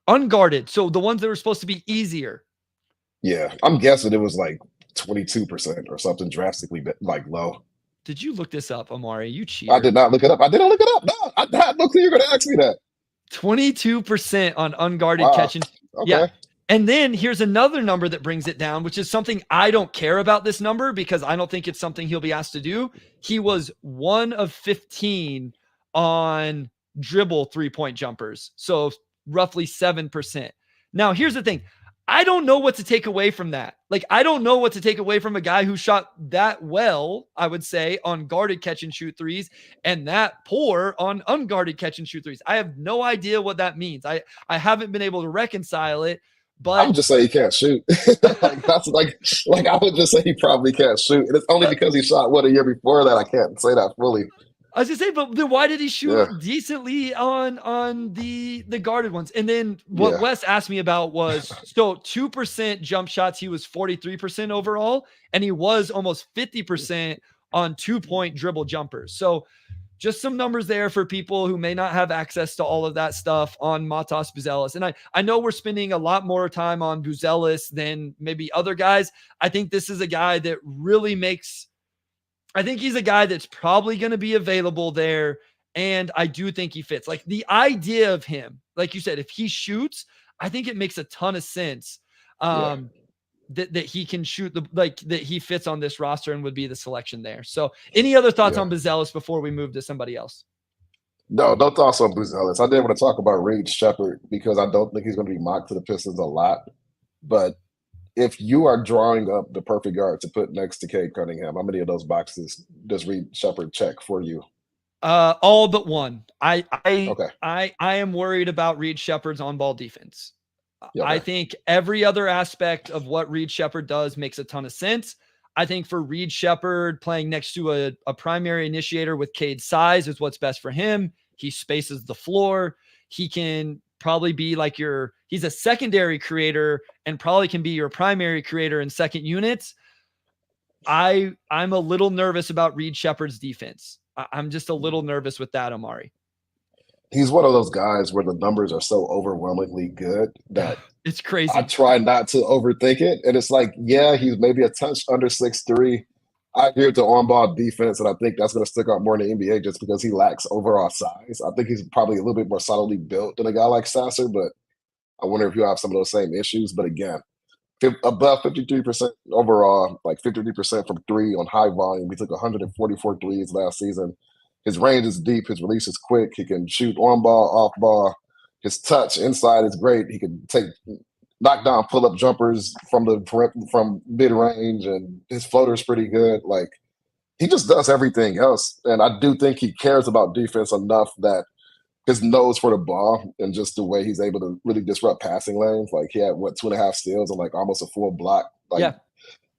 Unguarded. So the ones that were supposed to be easier. Yeah, I'm guessing it was like 22% or something drastically like low. Did you look this up, Omari? You cheated. I did not look it up. No, I had no clue you were going to ask me that. 22% on unguarded catch and yeah. And then here's another number that brings it down, which is something I don't care about this number because I don't think it's something he'll be asked to do. He was 1 of 15 on dribble 3-point jumpers. So roughly 7%. Now, here's the thing. I don't know what to take away from that. Like, I don't know what to take away from a guy who shot that well, I would say, on guarded catch and shoot threes and that poor on unguarded catch and shoot threes. I have no idea what that means. I haven't been able to reconcile it, I but would just say he can't shoot. That's like I would just say he probably can't shoot. And it's only because he shot a year before that I can't say that fully. I was gonna say, but then why did he shoot Yeah. decently on the guarded ones? And then what Yeah. Wes asked me about was so 2% jump shots. He was 43% overall, and he was almost 50% on 2-point dribble jumpers. So just some numbers there for people who may not have access to all of that stuff on Matas Buzelis. And I know we're spending a lot more time on Buzelis than maybe other guys. I think this is a guy that really makes. I think he's a guy that's probably going to be available there. And I do think he fits. Like the idea of him, like you said, if he shoots, I think it makes a ton of sense that he can shoot that he fits on this roster and would be the selection there. So any other thoughts on Buzelis before we move to somebody else? No thoughts on Buzelis. I did want to talk about Reed Sheppard because I don't think he's going to be mocked to the Pistons a lot. But if you are drawing up the perfect guard to put next to Cade Cunningham, how many of those boxes does Reed Sheppard check for you? All but one. I am worried about Reed Sheppard's on-ball defense. Okay. I think every other aspect of what Reed Sheppard does makes a ton of sense. I think for Reed Sheppard, playing next to a primary initiator with Cade's size is what's best for him. He spaces the floor. He can probably be like he's a secondary creator and probably can be your primary creator in second units. I'm a little nervous about Reed Sheppard's defense. I'm just a little nervous with that, Omari. He's one of those guys where the numbers are so overwhelmingly good that it's crazy. I try not to overthink it. And it's like, yeah, he's maybe a touch under 6'3". I agree with the on-ball defense, and I think that's going to stick out more in the NBA just because he lacks overall size. I think he's probably a little bit more solidly built than a guy like Sasser, but I wonder if you have some of those same issues. But again, above 53% overall, like 53% from three on high volume. He took 144 threes last season. His range is deep. His release is quick. He can shoot on ball, off ball. His touch inside is great. He can knock down pull-up jumpers from mid-range, and his floater is pretty good. Like, he just does everything else. And I do think he cares about defense enough that his nose for the ball and just the way he's able to really disrupt passing lanes. Like, he had 2.5 steals and like almost a full block. Like,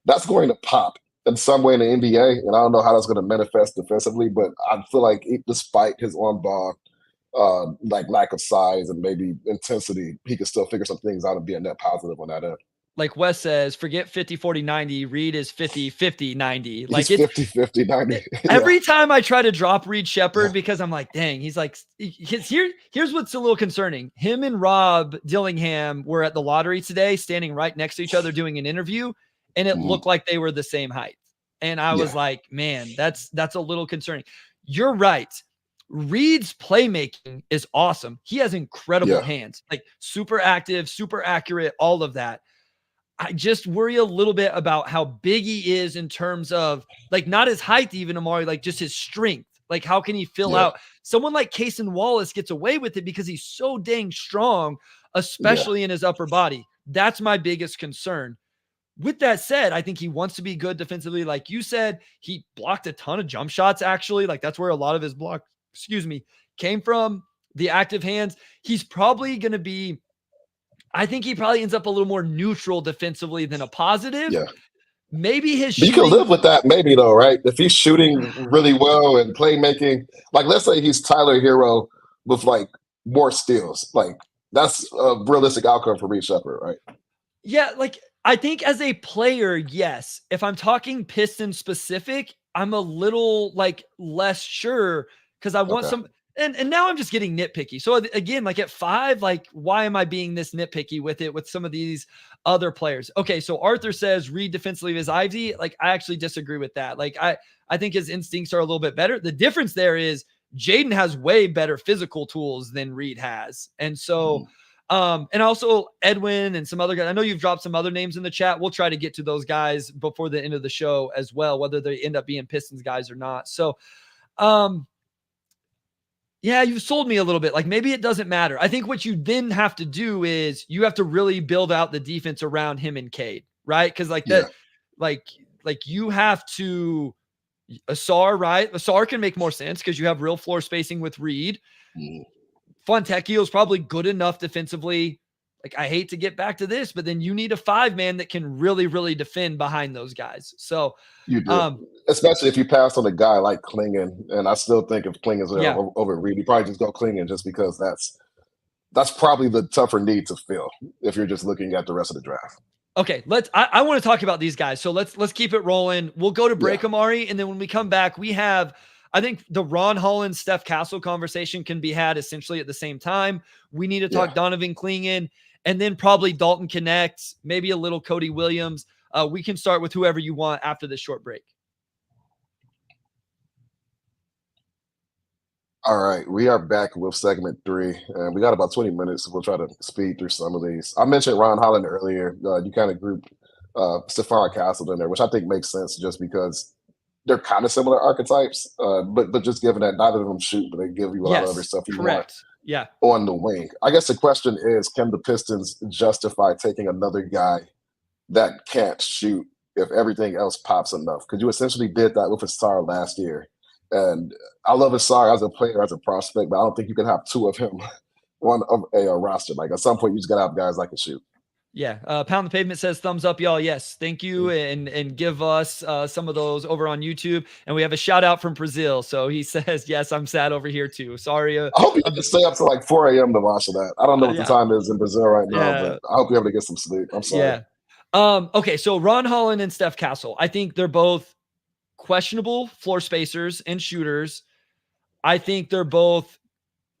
that's going to pop in some way in the NBA. And I don't know how that's going to manifest defensively, but I feel like despite his on-ball like lack of size and maybe intensity, he can still figure some things out and be a net positive on that end. Like Wes says, forget 50-40-90. Reed is 50-50-90. Like, it's 50-50-90. Every time I try to drop Reed Sheppard because I'm like, dang, he's like, here's what's a little concerning. Him and Rob Dillingham were at the lottery today, standing right next to each other doing an interview, and it looked like they were the same height. And I was like, man, that's a little concerning. You're right. Reed's playmaking is awesome. He has incredible hands, like super active, super accurate, all of that. I just worry a little bit about how big he is in terms of like not his height, even Omari, like just his strength. Like, how can he fill out? Someone like Cason Wallace gets away with it because he's so dang strong, especially in his upper body. That's my biggest concern. With that said, I think he wants to be good defensively. Like you said, he blocked a ton of jump shots, actually. Like, that's where a lot of his came from, the active hands. He's probably going to be, I think he probably ends up a little more neutral defensively than a positive. Yeah. Maybe his shooting. You can live with that maybe though, right? If he's shooting really well and playmaking, like let's say he's Tyler Hero with like more steals. Like, that's a realistic outcome for Reed Sheppard, right? Yeah, like I think as a player, yes. If I'm talking Pistons specific, I'm a little like less sure because I want some. And now I'm just getting nitpicky. So again, like at 5, like why am I being this nitpicky with it with some of these other players? Okay, so Arthur says Reed defensively is Ivy. Like, I actually disagree with that. Like I think his instincts are a little bit better. The difference there is Jaden has way better physical tools than Reed has. And so and also Edwin and some other guys. I know you've dropped some other names in the chat. We'll try to get to those guys before the end of the show as well, whether they end up being Pistons guys or not. So Yeah, you sold me a little bit. Like maybe it doesn't matter. I think what you then have to do is you have to really build out the defense around him and Cade, right? Because like Yeah. that, like you have to Asar, right? Asar can make more sense because you have real floor spacing with Reed. Mm. Fontecchio is probably good enough defensively. Like I hate to get back to this, but then you need a 5-man that can really, really defend behind those guys. So You do, especially if you pass on a guy like Clingan, and I still think if Clingan's over Reed, you probably just go Clingan just because that's probably the tougher need to fill if you're just looking at the rest of the draft. Okay, I want to talk about these guys. So let's keep it rolling. We'll go to break, Omari, and then when we come back, we have I think the Ron Holland, Steph Castle conversation can be had essentially at the same time. We need to talk Donovan Clingan, and then probably Dalton Knecht, maybe a little Cody Williams. We can start with whoever you want after this short break. All right, we are back with segment 3, and we got about 20 minutes. We'll try to speed through some of these. I mentioned Ron Holland earlier. You kind of grouped Zaccharie Castle in there, which I think makes sense just because they're kind of similar archetypes, but just given that neither of them shoot, but they give you a lot of other stuff you want on the wing. I guess the question is, can the Pistons justify taking another guy that can't shoot if everything else pops enough? Because you essentially did that with Asar last year. And I love Asar as a player, as a prospect, but I don't think you can have 2 of him on a roster. Like at some point, you just got to have guys that can shoot. Yeah. Pound the Pavement says thumbs up, y'all. Yes. Thank you. And give us some of those over on YouTube. And we have a shout out from Brazil. So he says, yes, I'm sad over here too. Sorry. I hope you can stay up to like 4 a.m. to watch that. I don't know what the time is in Brazil right now, but I hope you're able to get some sleep. I'm sorry. Yeah. Okay. So Ron Holland and Steph Castle, I think they're both questionable floor spacers and shooters. I think they're both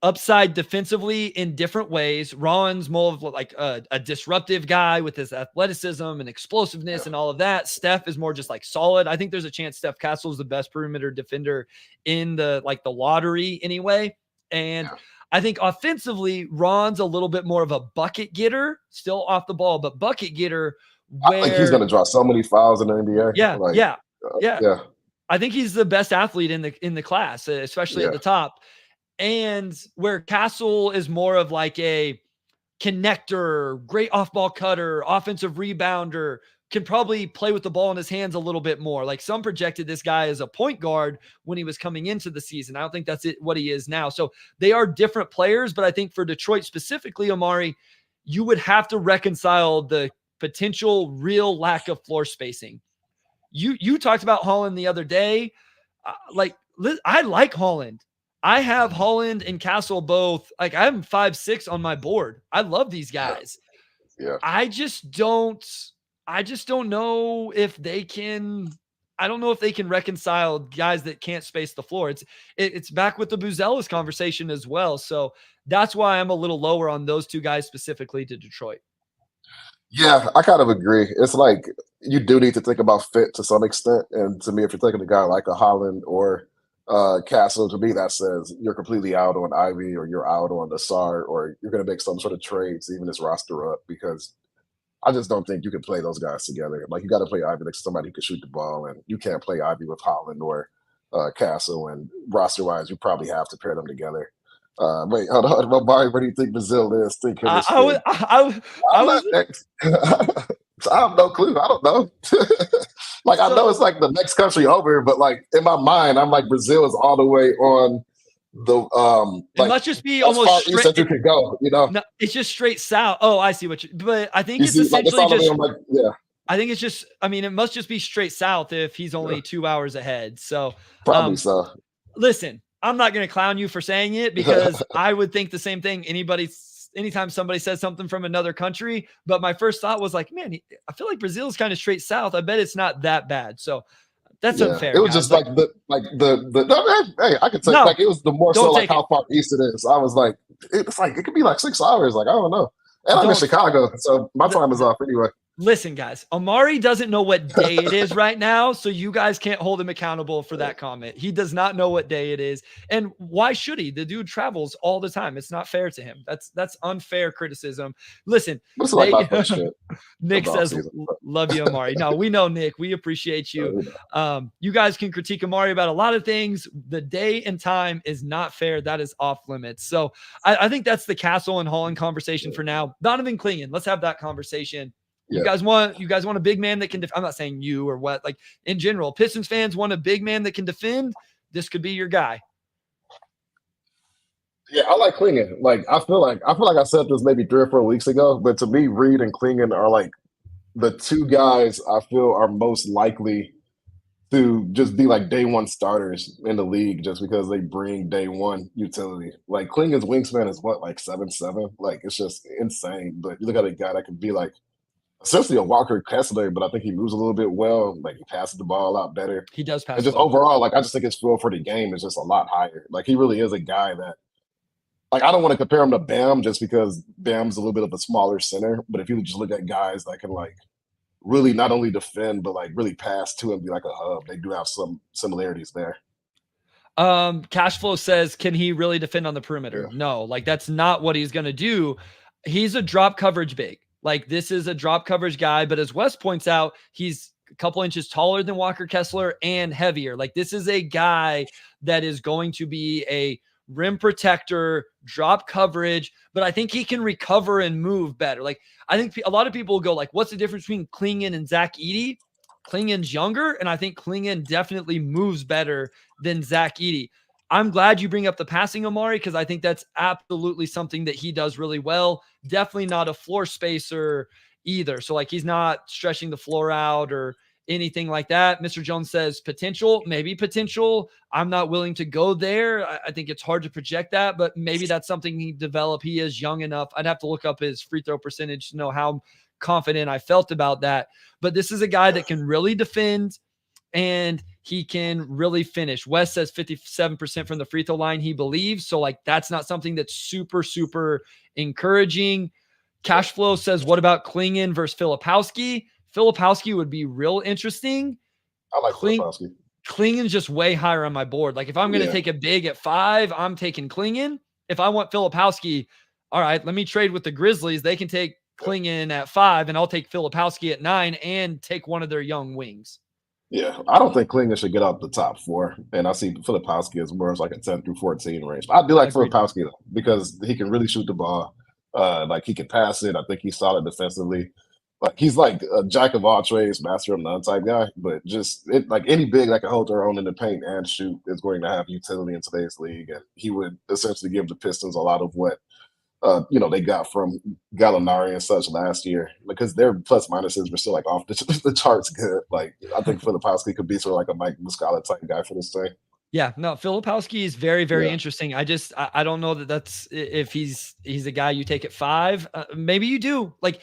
upside defensively in different ways. Ron's more of like a disruptive guy with his athleticism and explosiveness and all of that. Steph is more just like solid. I think there's a chance Steph Castle is the best perimeter defender in the lottery anyway. And I think offensively, Ron's a little bit more of a bucket getter, still off the ball, but bucket getter. I think he's going to draw so many fouls in the NBA. Yeah. I think he's the best athlete in the class, especially at the top. And where Castle is more of like a connector, great off-ball cutter, offensive rebounder, can probably play with the ball in his hands a little bit more. Like some projected this guy as a point guard when he was coming into the season. I don't think that's what he is now. So they are different players, but I think for Detroit specifically, Omari, you would have to reconcile the potential real lack of floor spacing. You talked about Holland the other day. I like Holland. I have Holland and Castle both. Like I have 5'6" on my board. I love these guys. Yeah. I just don't know if they can. I don't know if they can reconcile guys that can't space the floor. It's back with the Buzelis conversation as well. So that's why I'm a little lower on those 2 guys specifically to Detroit. Yeah, I kind of agree. It's like you do need to think about fit to some extent. And to me, if you're taking a guy like a Holland or Castle, to me, that says you're completely out on Ivy or you're out on the SAR or you're going to make some sort of trades, even this roster up, because I just don't think you can play those guys together. Like you got to play Ivy next to somebody who can shoot the ball, and you can't play Ivy with Holland or Castle. And roster-wise, you probably have to pair them together. Wait, hold on. Well, Barry, where do you think Brazil is? I have no clue. I don't know. I know it's like the next country over, but like in my mind, I'm like Brazil is all the way on the it must just be almost straight that you could go, No, it's just straight south. Oh, I see but I think it's essentially I think it's just, I mean, it must just be straight south if he's only 2 hours ahead. So probably so. Listen, I'm not going to clown you for saying it because I would think the same thing. Anytime somebody says something from another country, but my first thought was like, man, I feel like Brazil is kind of straight south. I bet it's not that bad. So that's unfair. It was just no, man, hey, I could say it was the more so like how far east it is. I was like, it's like it could be like 6 hours. Like I don't know. And I'm in Chicago, so my time is off anyway. Listen, guys, Omari doesn't know what day it is right now, so you guys can't hold him accountable for that comment. He does not know what day it is, and why should he? The dude travels all the time. It's not fair to him. That's unfair criticism. Listen, It's like my first trip of Nick the says, offseason. "Love you, Omari." No, we know Nick. We appreciate you. You guys can critique Omari about a lot of things. The day and time is not fair. That is off limits. So I think that's the Castle and Holland conversation for now. Donovan Clingan, let's have that conversation. You guys want a big man that can I'm not saying you or what, like in general, Pistons fans want a big man that can defend. This could be your guy. Yeah, I like Clingan. Like I feel like I said this maybe 3 or 4 weeks ago, but to me, Reed and Clingan are like the two guys I feel are most likely to just be like day one starters in the league just because they bring day one utility. Like Clingan's wingspan is what, like 7'7"? Like it's just insane. But you look at a guy that could be like essentially a Walker Kessler, but I think he moves a little bit well. Like he passes the ball a lot better. He does pass. And just overall, like I just think his feel for the game is just a lot higher. Like he really is a guy that, like, I don't want to compare him to Bam just because Bam's a little bit of a smaller center. But if you just look at guys that can like really not only defend but like really pass to and be like a hub, they do have some similarities there. Cashflow says, can he really defend on the perimeter? Yeah. No, like that's not what he's going to do. He's a drop coverage big. Like this is a drop coverage guy, but as Wes points out, he's a couple inches taller than Walker Kessler and heavier. Like this is a guy that is going to be a rim protector, drop coverage, but I think he can recover and move better. Like I think a lot of people go like, what's the difference between Clingan and Zaccharie? Clingan's younger, and I think Clingan definitely moves better than Zaccharie. I'm glad you bring up the passing, Omari, because I think that's absolutely something that he does really well. Definitely not a floor spacer either. So like he's not stretching the floor out or anything like that. Mr. Jones says potential, maybe potential. I'm not willing to go there. I think it's hard to project that, but maybe that's something he develop. He is young enough. I'd have to look up his free throw percentage to know how confident I felt about that. But this is a guy that can really defend and he can really finish. Wes says 57% from the free throw line, he believes. So like, that's not something that's super, super encouraging. Cashflow says, what about Clingan versus Filipowski? Filipowski would be real interesting. I like Filipowski. Clingan's just way higher on my board. Like if I'm going to take a big at 5, I'm taking Clingan. If I want Filipowski, all right, let me trade with the Grizzlies. They can take Clingan at 5 and I'll take Filipowski at 9 and take one of their young wings. Yeah, I don't think Clingan should get out the top 4, and I see Filipowski as more as like a 10 through 14 range. But I do like Filipowski though, because he can really shoot the ball. Like he can pass it. I think he's solid defensively. Like he's like a jack of all trades, master of none type guy. But just like any big that can hold their own in the paint and shoot is going to have utility in today's league, and he would essentially give the Pistons a lot of what they got from Gallinari and such last year, because their plus minuses were still like off the charts good. Like I think Filipowski could be sort of like a Mike Muscala type guy for this thing. Yeah, no, Filipowski is very, very interesting. I don't know that's if he's a guy you take at 5. Maybe you do. Like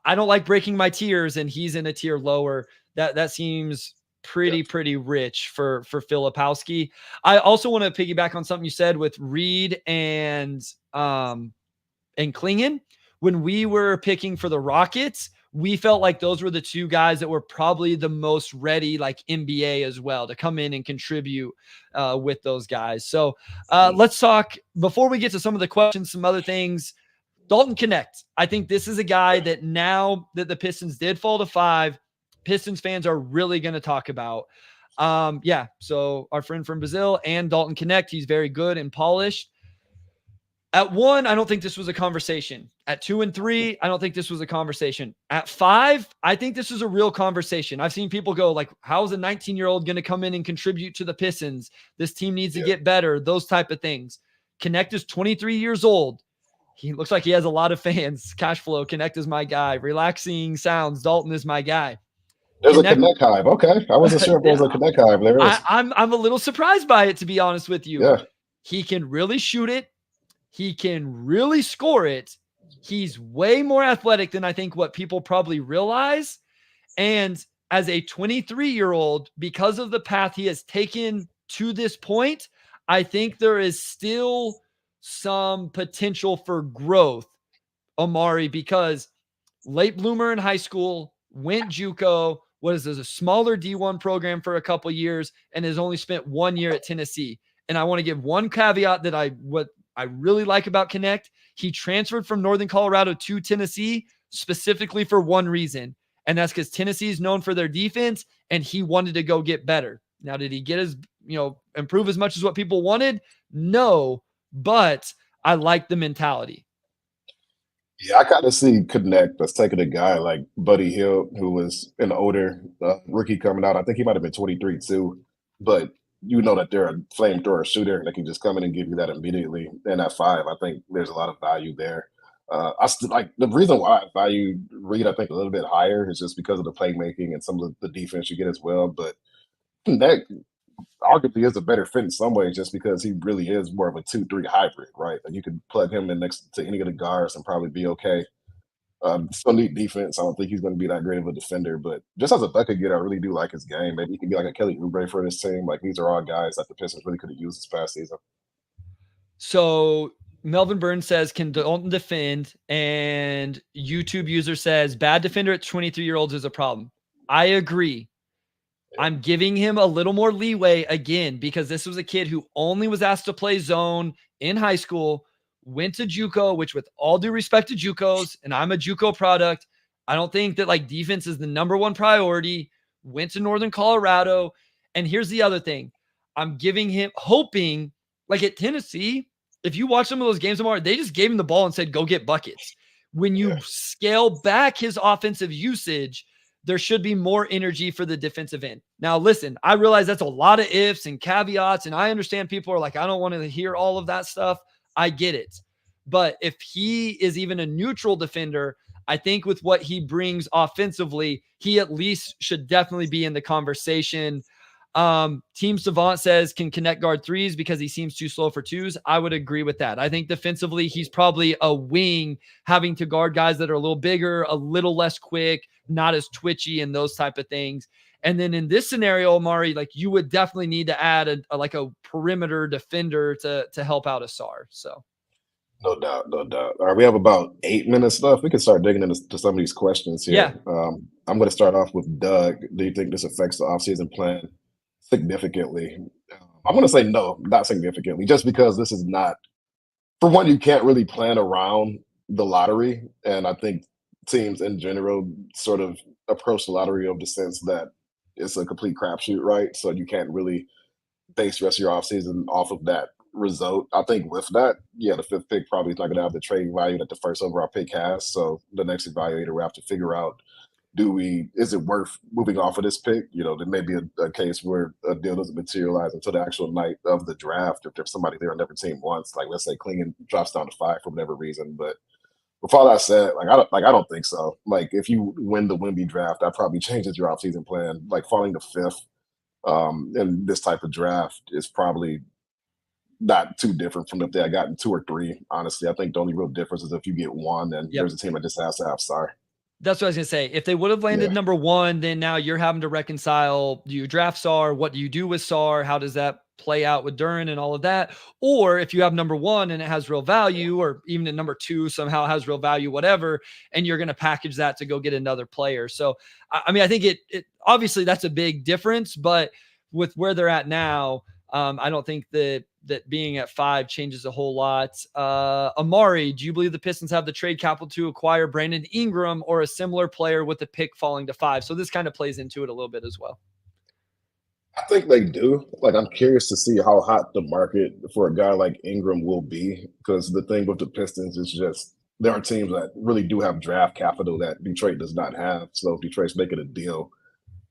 I don't like breaking my tiers, and he's in a tier lower. That seems pretty rich for Filipowski. I also want to piggyback on something you said with Reed and Clingan. When we were picking for the Rockets, we felt like those were the two guys that were probably the most ready, like NBA as well, to come in and contribute with those guys. So let's talk, before we get to some of the questions, some other things. Dalton Knecht. I think this is a guy that now that the Pistons did fall to 5, Pistons fans are really going to talk about. So our friend from Brazil and Dalton Knecht, he's very good and polished. At 1, I don't think this was a conversation. At 2 and 3, I don't think this was a conversation. At 5, I think this is a real conversation. I've seen people go like, how's a 19-year-old going to come in and contribute to the Pistons? This team needs to get better, those type of things. Knecht is 23 years old. He looks like he has a lot of fans. Cashflow, Knecht is my guy. Relaxing Sounds, Dalton is my guy. There's a Knecht hive. Okay. I wasn't sure if there was a Knecht hive. There is. I'm a little surprised by it, to be honest with you. Yeah. He can really shoot it. He can really score it. He's way more athletic than I think what people probably realize. And as a 23-year-old, because of the path he has taken to this point, I think there is still some potential for growth, Omari, because late bloomer in high school, went JUCO, was a smaller D1 program for a couple years, and has only spent 1 year at Tennessee. And I want to give one caveat that what I really like about Knecht. He transferred from Northern Colorado to Tennessee specifically for one reason, and that's because Tennessee is known for their defense, and he wanted to go get better. Now, did he get improve as much as what people wanted? No, but I like the mentality. Yeah, I kind of see Connect that's taking a guy like Buddy Hield, who was an older rookie coming out. I think he might have been 23 too, but you know that they're a flamethrower shooter that can just come in and give you that immediately. And at 5, I think there's a lot of value there. I still like the reason why I value Reed, I think, a little bit higher is just because of the playmaking and some of the defense you get as well. But Connect arguably is a better fit in some ways just because he really is more of a 2-3 hybrid, right? And you can plug him in next to any of the guards and probably be okay. Still need defense. I don't think he's going to be that great of a defender, but just as a bucket getter, I really do like his game. Maybe he can be like a Kelly Oubre for this team. Like these are all guys that the Pistons really could have used this past season. So Melvin Burns says, can Dalton defend? And YouTube user says, bad defender at 23-year-olds is a problem. I agree. I'm giving him a little more leeway again because this was a kid who only was asked to play zone in high school, went to JUCO, which with all due respect to JUCOs, and I'm a JUCO product, I don't think that like defense is the number one priority, went to Northern Colorado. And here's the other thing. I'm giving him hoping like at Tennessee, if you watch some of those games tomorrow, they just gave him the ball and said, go get buckets. When you scale back his offensive usage, there should be more energy for the defensive end. Now, listen, I realize that's a lot of ifs and caveats, and I understand people are like, I don't want to hear all of that stuff. I get it. But if he is even a neutral defender, I think with what he brings offensively, he at least should definitely be in the conversation. Team Savant says can Connect guard threes because he seems too slow for twos. I would agree with that. I think defensively, he's probably a wing having to guard guys that are a little bigger, a little less quick, not as twitchy and those type of things. And then in this scenario, Omari, like you would definitely need to add a perimeter defender to help out Asar. So. No doubt, no doubt. All right, we have about 8 minutes left. We can start digging into some of these questions here. Yeah. I'm going to start off with Doug. Do you think this affects the offseason plan significantly? I'm going to say no, not significantly, just because this is not, for one, you can't really plan around the lottery. And I think teams in general sort of approach the lottery of the sense that it's a complete crapshoot, right? So you can't really base the rest of your offseason off of that result. I think with that, yeah, the 5th pick probably is not going to have the trade value that the first overall pick has. So the next evaluator will have to figure out, is it worth moving off of this pick? You know, there may be a case where a deal doesn't materialize until the actual night of the draft. If there's somebody there another team wants, like let's say Clingan drops down to 5 for whatever reason. But with all that said, I don't think so. Like if you win the Wemby draft, that probably changes your offseason plan. Like falling to 5th in this type of draft is probably not too different from if they had gotten 2 or 3. Honestly, I think the only real difference is if you get 1, and there's a team that just has to have Sar. That's what I was going to say. If they would have landed number 1, then now you're having to reconcile, do you draft Sar? What do you do with Sar? How does that play out with Duren and all of that? Or if you have number 1 and it has real value, or even at number 2 somehow has real value, whatever, and you're going to package that to go get another player. So, I mean, I think it obviously that's a big difference, but with where they're at now, I don't think that being at 5 changes a whole lot. Omari, do you believe the Pistons have the trade capital to acquire Brandon Ingram or a similar player with the pick falling to 5? So this kind of plays into it a little bit as well. I think they do. Like, I'm curious to see how hot the market for a guy like Ingram will be, because the thing with the Pistons is just there are teams that really do have draft capital that Detroit does not have. So if Detroit's making a deal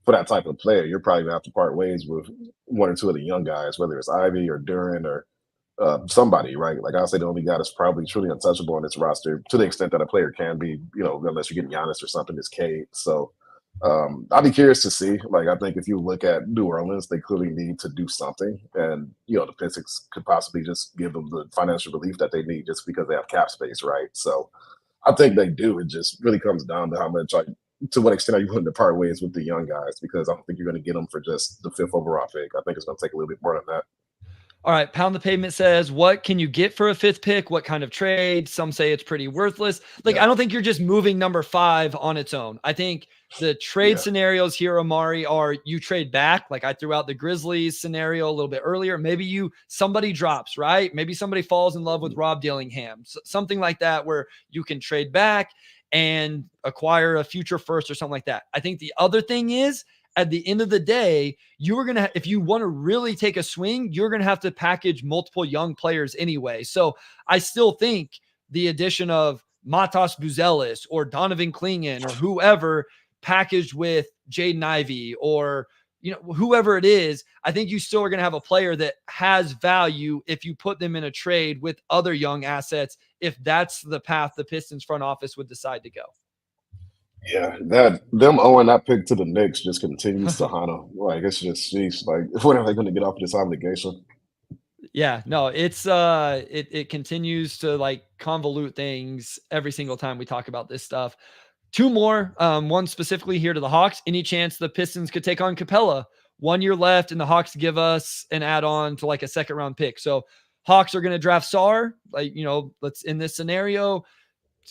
for that type of player, you're probably going to have to part ways with 1 or 2 of the young guys, whether it's Ivy or Duren or somebody, right? Like I'll say the only guy that's probably truly untouchable on this roster, to the extent that a player can be, you know, unless you're getting Giannis or something, is Cade. So I'll be curious to see. Like, I think if you look at New Orleans, they clearly need to do something. And, you know, the Pistons could possibly just give them the financial relief that they need just because they have cap space, right? So I think they do. It just really comes down to how much, like, to what extent are you willing to part ways with the young guys? Because I don't think you're going to get them for just the 5th overall pick. I think it's going to take a little bit more than that. All right, Pound the Pavement says, what can you get for a 5th pick? What kind of trade? Some say it's pretty worthless. Like, Yeah. I don't think you're just moving number 5 on its own. I think the trade scenarios here, Omari, are you trade back. Like I threw out the Grizzlies scenario a little bit earlier. Maybe somebody drops, right? Maybe somebody falls in love with Rob Dillingham, something like that, where you can trade back and acquire a future first or something like that. I think the other thing is, at the end of the day, you are going to, if you want to really take a swing, you're going to have to package multiple young players anyway. So I still think the addition of Matas Buzelis or Donovan Clingan or whoever packaged with Jaden Ivey or, whoever it is, I think you still are going to have a player that has value if you put them in a trade with other young assets, if that's the path the Pistons front office would decide to go. Yeah, that them owing that pick to the Knicks just continues to haunt them. Like it's just sheesh. Like when are they going to get off this obligation? Yeah, no, it's it continues to like convolute things every single time we talk about this stuff. 2 more, one specifically here to the Hawks. Any chance the Pistons could take on Capella? 1 year left, and the Hawks give us an add-on to like a 2nd round pick. So Hawks are going to draft Sarr. Like, let's in this scenario,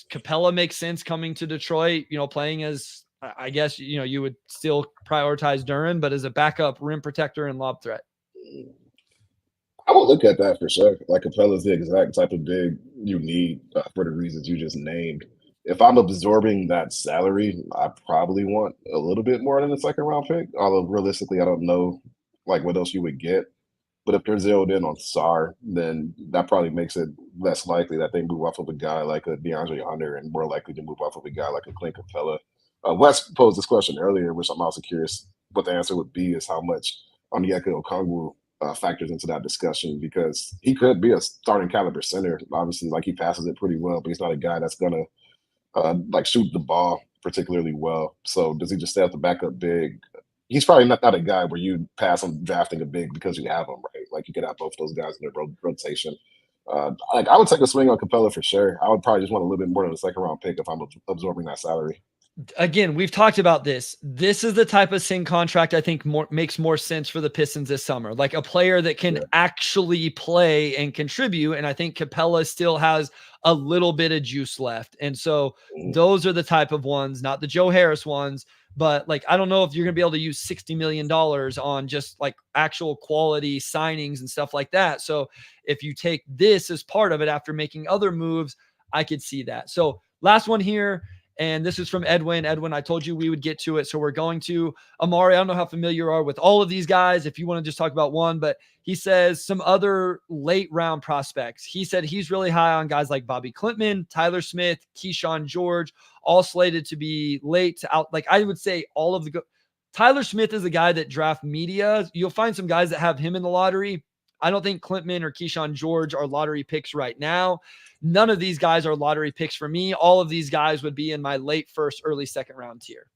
Capella makes sense coming to Detroit, playing as, I guess, you would still prioritize Duren, but as a backup rim protector and lob threat. I would look at that for sure. Like Capella's the exact type of big you need for the reasons you just named. If I'm absorbing that salary, I probably want a little bit more than a 2nd round pick. Although realistically, I don't know like what else you would get. But if they're zeroed in on Sarr, then that probably makes it less likely that they move off of a guy like a DeAndre Hunter and more likely to move off of a guy like a Clint Capella. Wes posed this question earlier, which I'm also curious what the answer would be, is how much Onyeka Okongwu factors into that discussion, because he could be a starting caliber center. Obviously, like he passes it pretty well, but he's not a guy that's going to like shoot the ball particularly well. So does he just stay at the backup big? He's probably not a guy where you pass on drafting a big because you have him, right? Like you could have both those guys in their rotation. Like I would take a swing on Capella for sure. I would probably just want a little bit more than a 2nd round pick if I'm absorbing that salary. Again, we've talked about this. This is the type of sing contract I think makes more sense for the Pistons this summer. Like a player that can actually play and contribute. And I think Capella still has a little bit of juice left. And so those are the type of ones, not the Joe Harris ones, but like, I don't know if you're going to be able to use $60 million on just like actual quality signings and stuff like that. So if you take this as part of it after making other moves, I could see that. So last one here. And this is from Edwin. Edwin, I told you we would get to it. So we're going to Omari. I don't know how familiar you are with all of these guys, if you want to just talk about one, but he says some other late round prospects. He said he's really high on guys like Bobby Klintman, Tyler Smith, Keyshawn George, all slated to be late to out. Like I would say all of the Tyler Smith is a guy that draft media. You'll find some guys that have him in the lottery. I don't think Klintman or Keyshawn George are lottery picks right now. None of these guys are lottery picks for me. All of these guys would be in my late 1st, early 2nd round tier.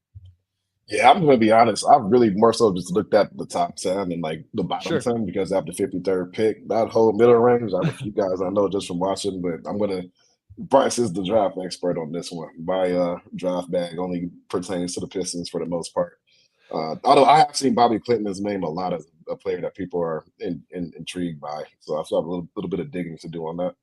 Yeah, I'm going to be honest. I've really more so just looked at the top 10 and like the bottom 10 because I have the 53rd pick. That whole middle range, I have a few guys I know just from watching, but I'm going to – Bryce is the draft expert on this one. My draft bag only pertains to the Pistons for the most part. Although I have seen Bobby Clinton's name a lot as a player that people are intrigued by. So I still have a little bit of digging to do on that.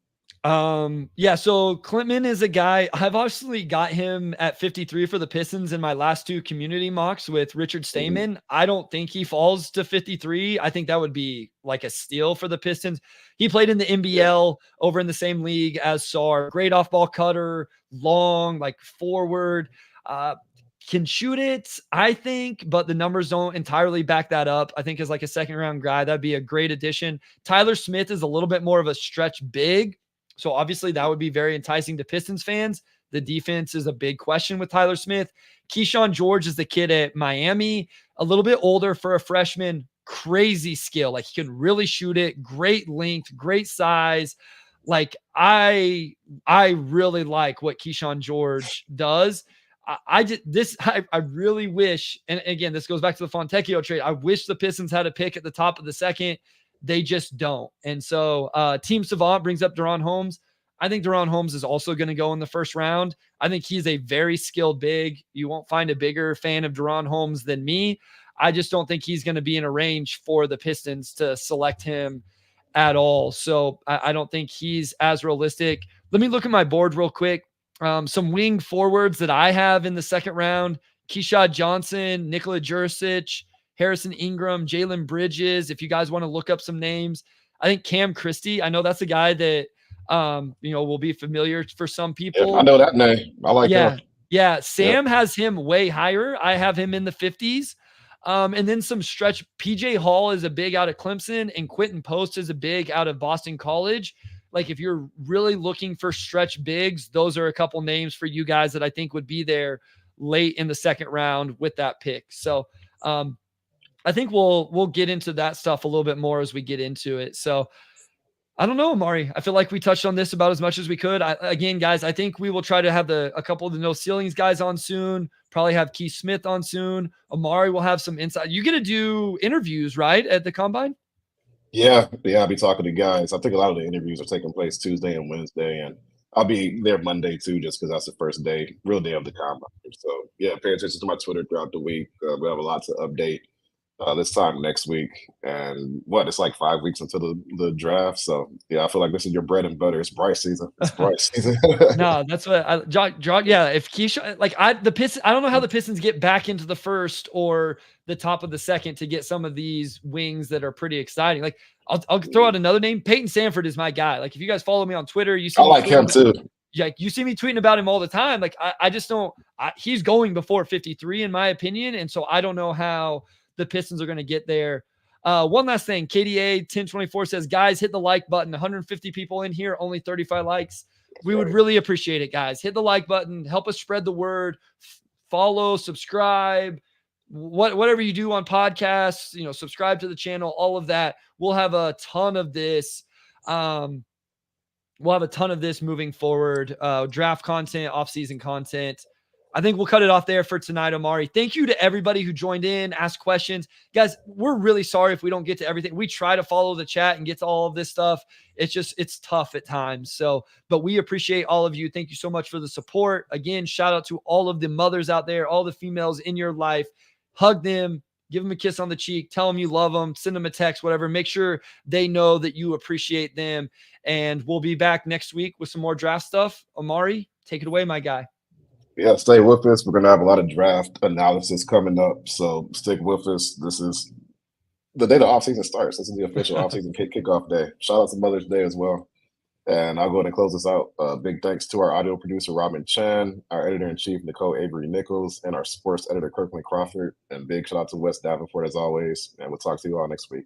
Yeah, so Klintman is a guy, I've obviously got him at 53 for the Pistons in my last 2 community mocks with Richard Stayman. I don't think he falls to 53. I think that would be like a steal for the Pistons. He played in the NBL over in the same league as Sarr. Great off-ball cutter, long, like forward, can shoot it, I think, but the numbers don't entirely back that up. I think as like a 2nd round guy, that'd be a great addition. Tyler Smith is a little bit more of a stretch big. So obviously that would be very enticing to Pistons fans. The defense is a big question with Tyler Smith. Keyshawn George is the kid at Miami, a little bit older for a freshman, crazy skill. Like he can really shoot it, great length, great size. Like I really like what Keyshawn George does. I really wish, and again, this goes back to the Fontecchio trade. I wish the Pistons had a pick at the top of the 2nd. They just don't. And so Team Savant brings up Deron Holmes. I think Deron Holmes is also going to go in the 1st round. I think he's a very skilled big. You won't find a bigger fan of Deron Holmes than me. I just don't think he's going to be in a range for the Pistons to select him at all. So I don't think he's as realistic. Let me look at my board real quick. Some wing forwards that I have in the second round: Keyshawn Johnson, Nikola Jurisic, Harrison Ingram, Jalen Bridges. If you guys want to look up some names, I think Cam Christie. I know that's a guy that will be familiar for some people. Yeah, I know that name. I like him. Yeah. Sam has him way higher. I have him in the 50s. And then some stretch. PJ Hall is a big out of Clemson, and Quentin Post is a big out of Boston College. Like, if you're really looking for stretch bigs, those are a couple names for you guys that I think would be there late in the second round with that pick. So I think we'll get into that stuff a little bit more as we get into it. So I don't know, Omari. I feel like we touched on this about as much as we could. Again, guys, I think we will try to have a couple of the No Ceilings guys on soon. Probably have Keith Smith on soon. Omari will have some insight. You get to do interviews, right, at the Combine? Yeah, I'll be talking to guys. I think a lot of the interviews are taking place Tuesday and Wednesday, and I'll be there Monday too, just because that's the first day, real day of the Combine. So yeah, pay attention to my Twitter throughout the week. We have a lot to update this time next week, and it's like 5 weeks until the draft. So yeah, I feel like this is your bread and butter. It's Bryce season. It's Bryce season. No, that's what John. Yeah, if Keyshawn, the Pistons, I don't know how the Pistons get back into the first or the top of the second to get some of these wings that are pretty exciting. Like, I'll throw out another name. Peyton Sanford is my guy. Like, if you guys follow me on Twitter, you see I like him too. Yeah, you see me tweeting about him all the time. Like, I just don't. He's going before 53 in my opinion, and so I don't know how the Pistons are going to get there. One last thing, KDA 1024 says, guys, hit the like button. 150 people in here, only 35 likes. We would really appreciate it, guys. Hit the like button. Help us spread the word. Follow, subscribe, whatever you do on podcasts, subscribe to the channel, all of that. We'll have a ton of this. We'll have a ton of this moving forward. Draft content, off-season content. I think we'll cut it off there for tonight, Omari. Thank you to everybody who joined in, asked questions. Guys, we're really sorry if we don't get to everything. We try to follow the chat and get to all of this stuff. It's tough at times. So, but we appreciate all of you. Thank you so much for the support. Again, shout out to all of the mothers out there, all the females in your life. Hug them, give them a kiss on the cheek, tell them you love them, send them a text, whatever. Make sure they know that you appreciate them. And we'll be back next week with some more draft stuff. Omari, take it away, my guy. Yeah, stay with us. We're going to have a lot of draft analysis coming up, so stick with us. This is the day the offseason starts. This is the official offseason kickoff day. Shout out to Mother's Day as well. And I'll go ahead and close this out. Big thanks to our audio producer, Robin Chan, our editor-in-chief, Nicole Avery Nichols, and our sports editor, Kirkland Crawford. And big shout out to Wes Davenport, as always. And we'll talk to you all next week.